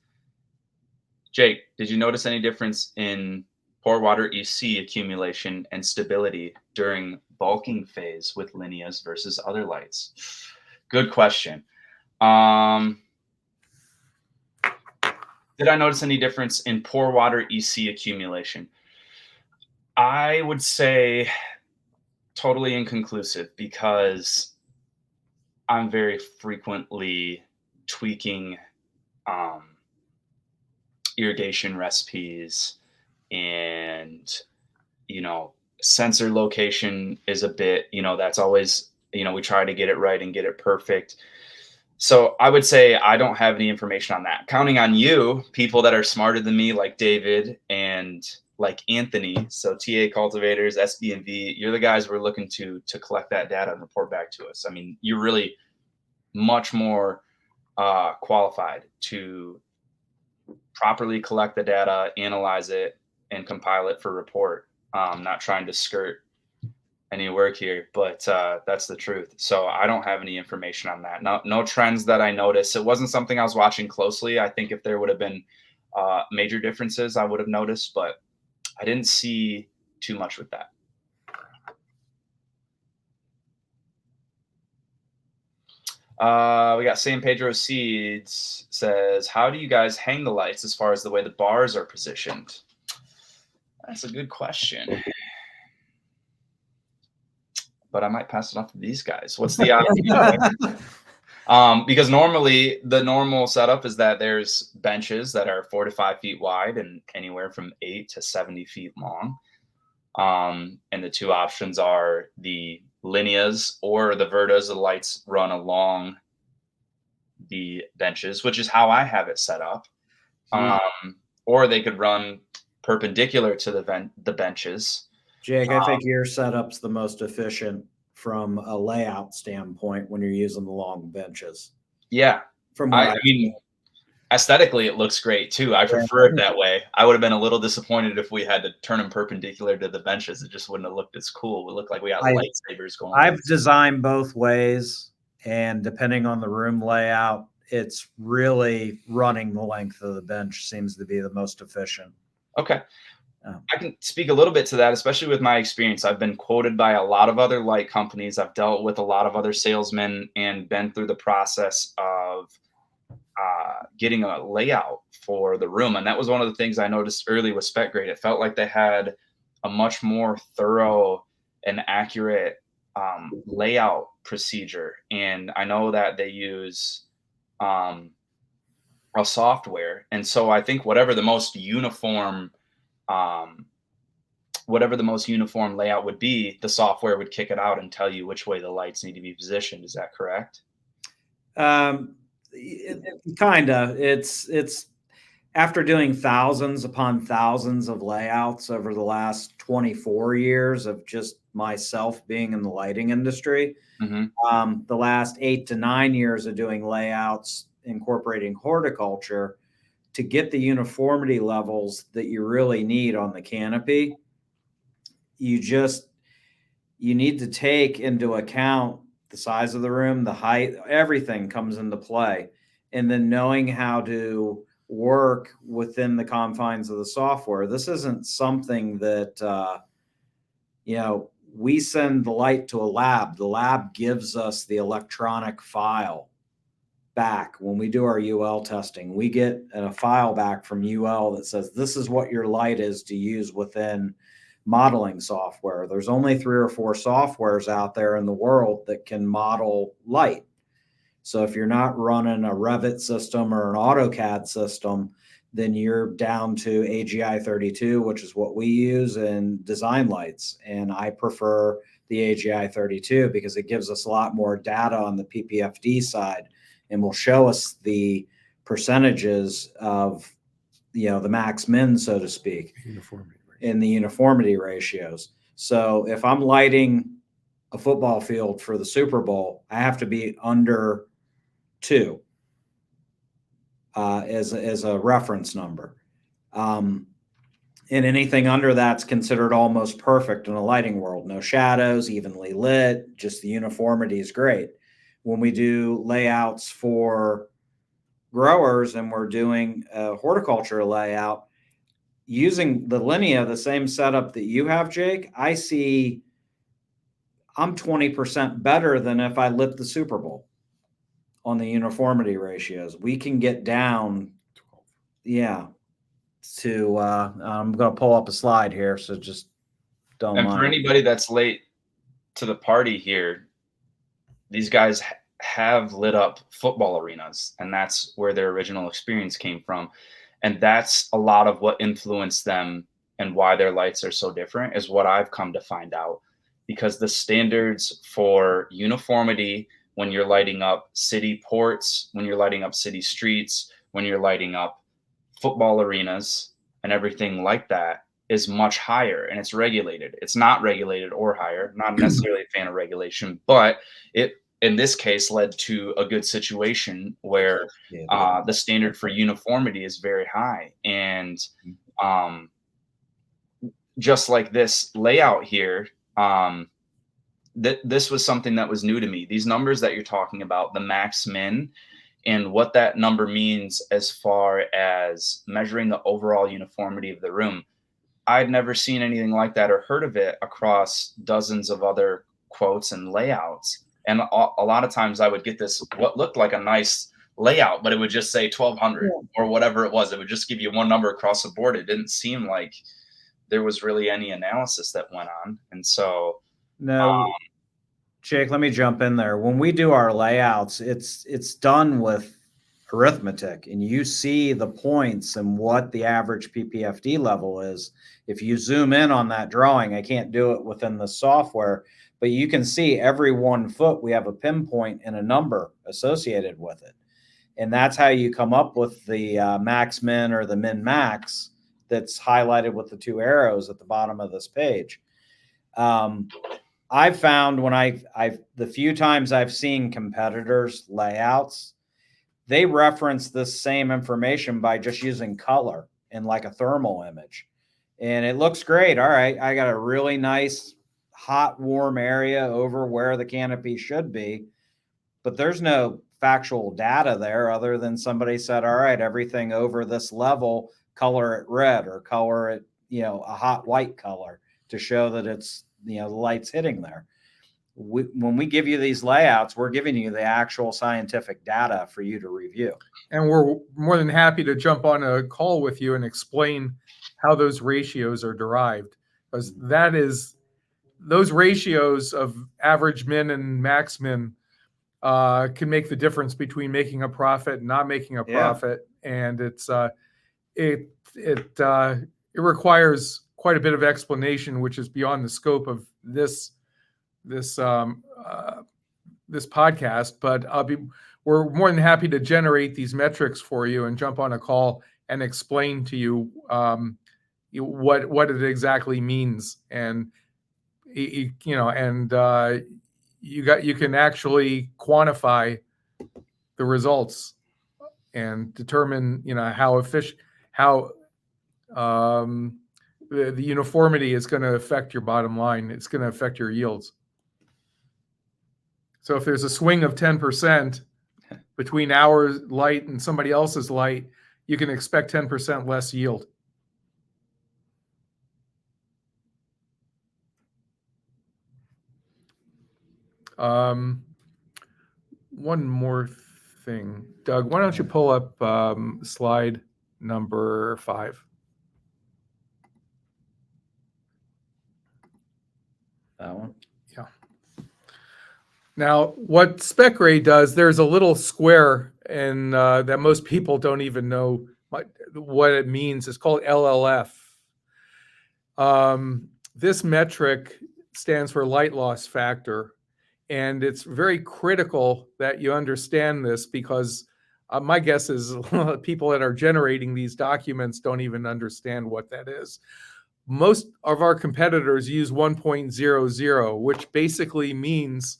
Jake, did you notice any difference in pore water EC accumulation and stability during bulking phase with lineas versus other lights? Good question. Did I notice any difference in pore water EC accumulation? I would say totally inconclusive, because I'm very frequently tweaking irrigation recipes, and sensor location is a bit, that's always, we try to get it right and get it perfect. So I would say I don't have any information on that. Counting on you, people that are smarter than me, like David and like Anthony. So TA cultivators, SB&V, you're the guys we're looking to collect that data and report back to us. I mean, you're really much more qualified to properly collect the data, analyze it, and compile it for report. Not trying to skirt any work here, but that's the truth. So I don't have any information on that. No trends that I noticed. It wasn't something I was watching closely. I think if there would have been major differences, I would have noticed, but I didn't see too much with that. We got San Pedro Seeds says, how do you guys hang the lights as far as the way the bars are positioned? That's a good question. But I might pass it off to these guys. What's the because normally the normal setup is that there's benches that are 4 to 5 feet wide and anywhere from 8 to 70 feet long. And the two options are the lineas or the vertas. The lights run along the benches, which is how I have it set up. Or they could run perpendicular to the benches. Jake, I think your setup's the most efficient from a layout standpoint when you're using the long benches. Yeah. I mean, aesthetically, it looks great too. I prefer it that way. I would have been a little disappointed if we had to turn them perpendicular to the benches. It just wouldn't have looked as cool. It would look like we got lightsabers going. I've designed both ways, and depending on the room layout, it's really running the length of the bench seems to be the most efficient. Okay. I can speak a little bit to that, especially with my experience. I've been quoted by a lot of other light companies. I've dealt with a lot of other salesmen and been through the process of getting a layout for the room. And that was one of the things I noticed early with SpecGrade. It felt like they had a much more thorough and accurate layout procedure. And I know that they use a software. And so I think whatever the most uniform layout would be, the software would kick it out and tell you which way the lights need to be positioned. Is that correct? Kinda. It's after doing thousands upon thousands of layouts over the last 24 years of just myself being in the lighting industry, the last 8 to 9 years of doing layouts incorporating horticulture, to get the uniformity levels that you really need on the canopy, you need to take into account the size of the room, the height, everything comes into play. And then knowing how to work within the confines of the software. This isn't something that, we send the light to a lab. The lab gives us the electronic file back. When we do our UL testing, we get a file back from UL that says, this is what your light is to use within modeling software. There's only 3 or 4 softwares out there in the world that can model light. So if you're not running a Revit system or an AutoCAD system, then you're down to AGI 32, which is what we use in design lights. And I prefer the AGI 32 because it gives us a lot more data on the PPFD side and will show us the percentages of, the max min, so to speak. Uniformity, right? in the uniformity ratios. So if I'm lighting a football field for the Super Bowl, I have to be under 2 as a reference number. And anything under that's considered almost perfect in a lighting world. No shadows, evenly lit, just the uniformity is great. When we do layouts for growers and we're doing a horticulture layout, using the Linea, the same setup that you have, Jake, I see I'm 20% better than if I lit the Super Bowl on the uniformity ratios. We can get down, to I'm going to pull up a slide here, so just don't And mind. for anybody that's late to the party here, these guys have lit up football arenas, and that's where their original experience came from. And that's a lot of what influenced them and why their lights are so different, is what I've come to find out. Because the standards for uniformity when you're lighting up city ports, when you're lighting up city streets, when you're lighting up football arenas and everything like that is much higher, and it's regulated. It's not regulated or higher. Not necessarily a fan of regulation, but it, in this case, led to a good situation where the standard for uniformity is very high. And just like this layout here, this was something that was new to me. These numbers that you're talking about, the max min, and what that number means as far as measuring the overall uniformity of the room. I'd never seen anything like that or heard of it across dozens of other quotes and layouts. And a lot of times I would get this, what looked like a nice layout, but it would just say 1200 or whatever it was. It would just give you one number across the board. It didn't seem like there was really any analysis that went on. And so, no, Jake, let me jump in there. When we do our layouts, it's done with arithmetic, and you see the points and what the average PPFD level is. If you zoom in on that drawing, I can't do it within the software, but you can see every 1 foot we have a pinpoint and a number associated with it. And that's how you come up with the max min or the min max that's highlighted with the 2 arrows at the bottom of this page. I've found when the few times I've seen competitors' layouts, they reference this same information by just using color in like a thermal image. And it looks great. All right, I got a really nice hot, warm area over where the canopy should be, but there's no factual data there other than somebody said, all right, everything over this level, color it red or color it, a hot white color to show that it's, the light's hitting there. When we give you these layouts, we're giving you the actual scientific data for you to review. And we're more than happy to jump on a call with you and explain how those ratios are derived, because those ratios of average min and max min can make the difference between making a profit and not making a profit. And it requires quite a bit of explanation, which is beyond the scope of this podcast. But we're more than happy to generate these metrics for you and jump on a call and explain to you what it exactly means. And you can actually quantify the results and determine how the uniformity is going to affect your bottom line. It's going to affect your yields. So if there's a swing of 10% between our light and somebody else's light, you can expect 10% less yield. One more thing. Doug, why don't you pull up slide number 5? That one? Yeah. Now, what SpecGrade does, there's a little square and that most people don't even know what it means. It's called LLF. This metric stands for light loss factor. And it's very critical that you understand this, because my guess is people that are generating these documents don't even understand what that is. most of our competitors use 1.00, which basically means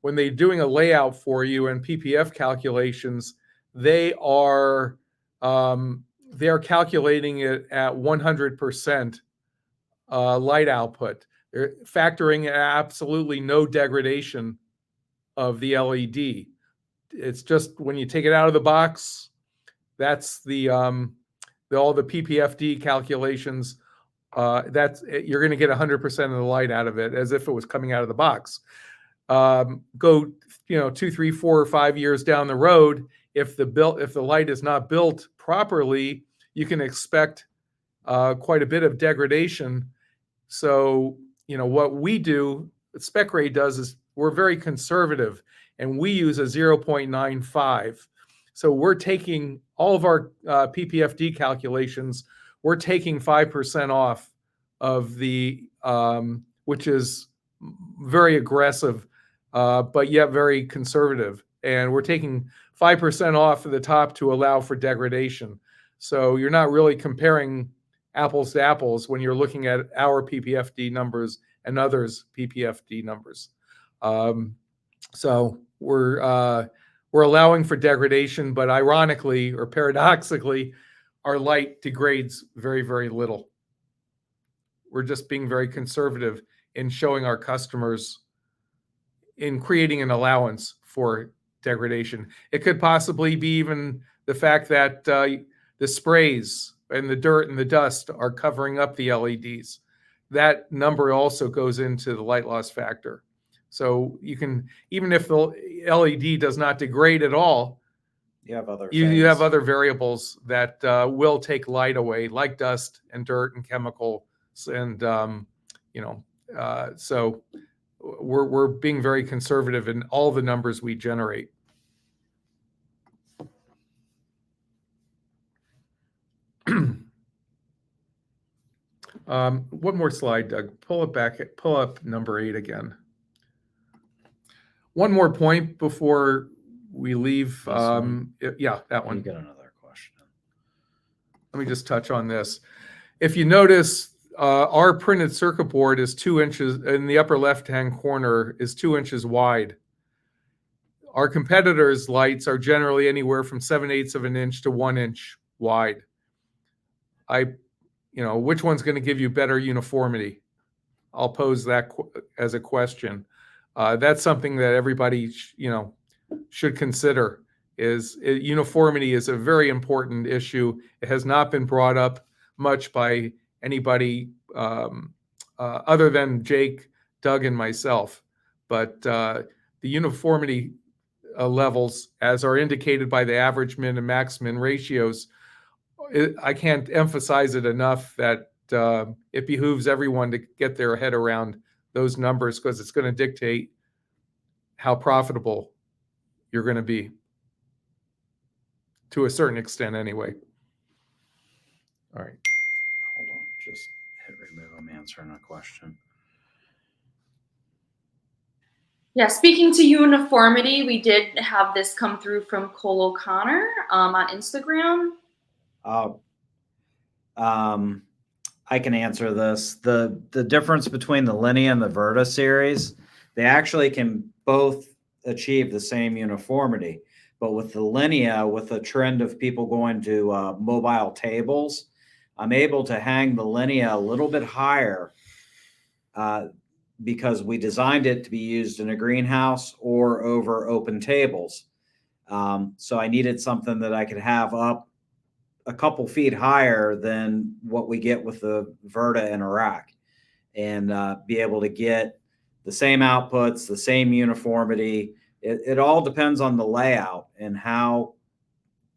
when they're doing a layout for you and PPF calculations, they are calculating it at 100% light output. They're factoring absolutely no degradation of the LED. It's just when you take it out of the box, that's all the PPFD calculations. You're going to get 100% of the light out of it as if it was coming out of the box. Go 2, 3, 4, or 5 years down the road, if the light is not built properly, you can expect quite a bit of degradation. So what we do, SpecGrade does, is we're very conservative, and we use a 0.95. So we're taking all of our PPFD calculations, we're taking 5% off of the, which is very aggressive, but yet very conservative. And we're taking 5% off of the top to allow for degradation. So you're not really comparing apples to apples when you're looking at our PPFD numbers and others' PPFD numbers. So we're allowing for degradation, but ironically or paradoxically, our light degrades very, very little. We're just being very conservative in showing our customers, in creating an allowance for degradation. It could possibly be even the fact that the sprays and the dirt and the dust are covering up the LEDs. That number also goes into the light loss factor. So you can, even if the LED does not degrade at all, You have other you have other variables that will take light away, like dust and dirt and chemicals, and so we're being very conservative in all the numbers we generate. One more slide, Doug. Pull it back. Pull up number 8 again. One more point before we leave. Yeah, that one. You get another question. Let me just touch on this. If you notice, our printed circuit board is 2 inches in the upper left-hand corner, is 2 inches wide. Our competitors' lights are generally anywhere from 7/8 of an inch to 1 inch wide. Which one's going to give you better uniformity? I'll pose that as a question. That's something that everybody, should consider. Uniformity is a very important issue. It has not been brought up much by anybody other than Jake, Doug, and myself. But the uniformity levels, as are indicated by the average min and max min ratios, I can't emphasize it enough that it behooves everyone to get their head around those numbers, because it's going to dictate how profitable you're going to be, to a certain extent anyway. All right. Hold on, just hit remove. I'm answering a question. Yeah, speaking to uniformity, we did have this come through from Cole O'Connor on Instagram. I can answer this. The difference between the Linea and the Verta series, they actually can both achieve the same uniformity. But with the Linea, with the trend of people going to mobile tables, I'm able to hang the Linea a little bit higher because we designed it to be used in a greenhouse or over open tables. So I needed something that I could have up a couple feet higher than what we get with the Verta in a rack, and be able to get the same outputs, the same uniformity. It all depends on the layout and how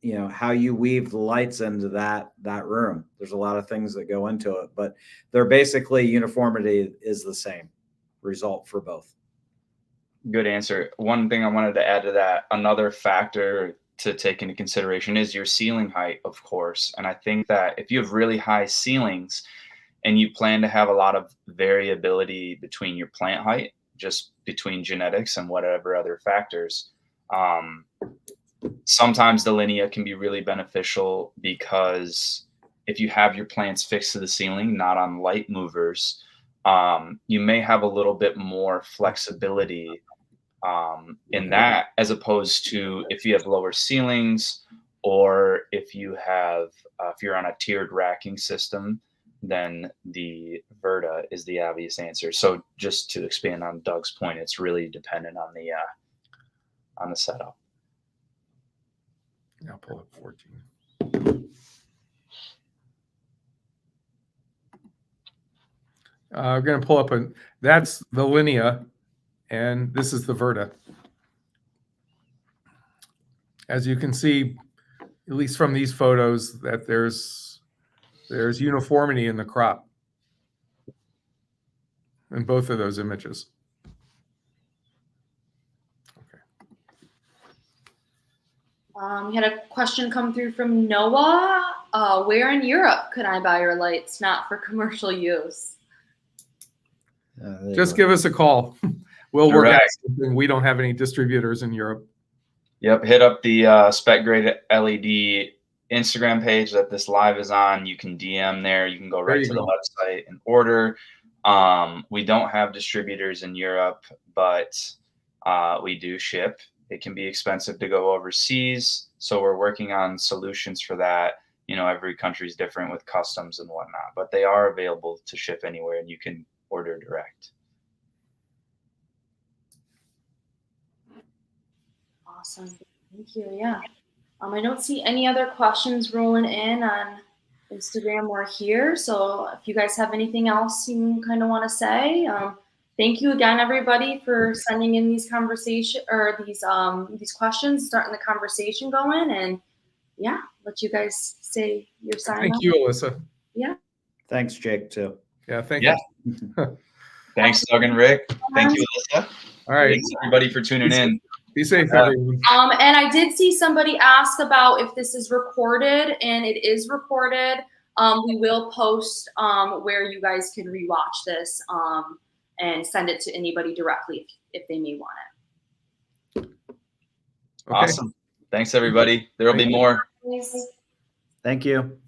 you weave the lights into that room. There's a lot of things that go into it, but they're basically, uniformity is the same result for both. Good answer. One thing I wanted to add to that, another factor to take into consideration is your ceiling height, of course. And I think that if you have really high ceilings and you plan to have a lot of variability between your plant height, just between genetics and whatever other factors, sometimes the Linea can be really beneficial because if you have your plants fixed to the ceiling, not on light movers, you may have a little bit more flexibility in that, as opposed to if you have lower ceilings, or if you have if you're on a tiered racking system, then the Verta is the obvious answer. So just to expand on Doug's point, it's really dependent on the setup. Now pull up 14. I'm going to pull up that's the Linea, and this is the Verta. As you can see, at least from these photos, that there's uniformity in the crop in both of those images. We had a question come through from Noah. Where in Europe could I buy your lights, not for commercial use? Just give us a call. We'll work out Direct. something. We don't have any distributors in Europe. Yep, hit up the SpecGrade LED Instagram page that this live is on. You can DM there. You can go right to the website and order. We don't have distributors in Europe, but we do ship. It can be expensive to go overseas, so we're working on solutions for that. You know, every country is different with customs and whatnot, but they are available to ship anywhere, and you can order direct. Awesome. Thank you. Yeah. I don't see any other questions rolling in on Instagram or here. So if you guys have anything else you kind of want to say, thank you again, everybody, for sending in these conversation or these questions, starting the conversation going, and yeah, let you guys say your sign. Thank you, Alyssa. Yeah. Thanks, Jake, too. Yeah, thank you. Thanks, Doug and Rick. Thank you, Alyssa. All right. Thanks, everybody, for tuning in. Be safe, everyone. And I did see somebody ask about if this is recorded, and it is recorded. We will post where you guys can rewatch this and send it to anybody directly if they may want it. Okay. Awesome. Thanks, everybody. There will be more. Thank you.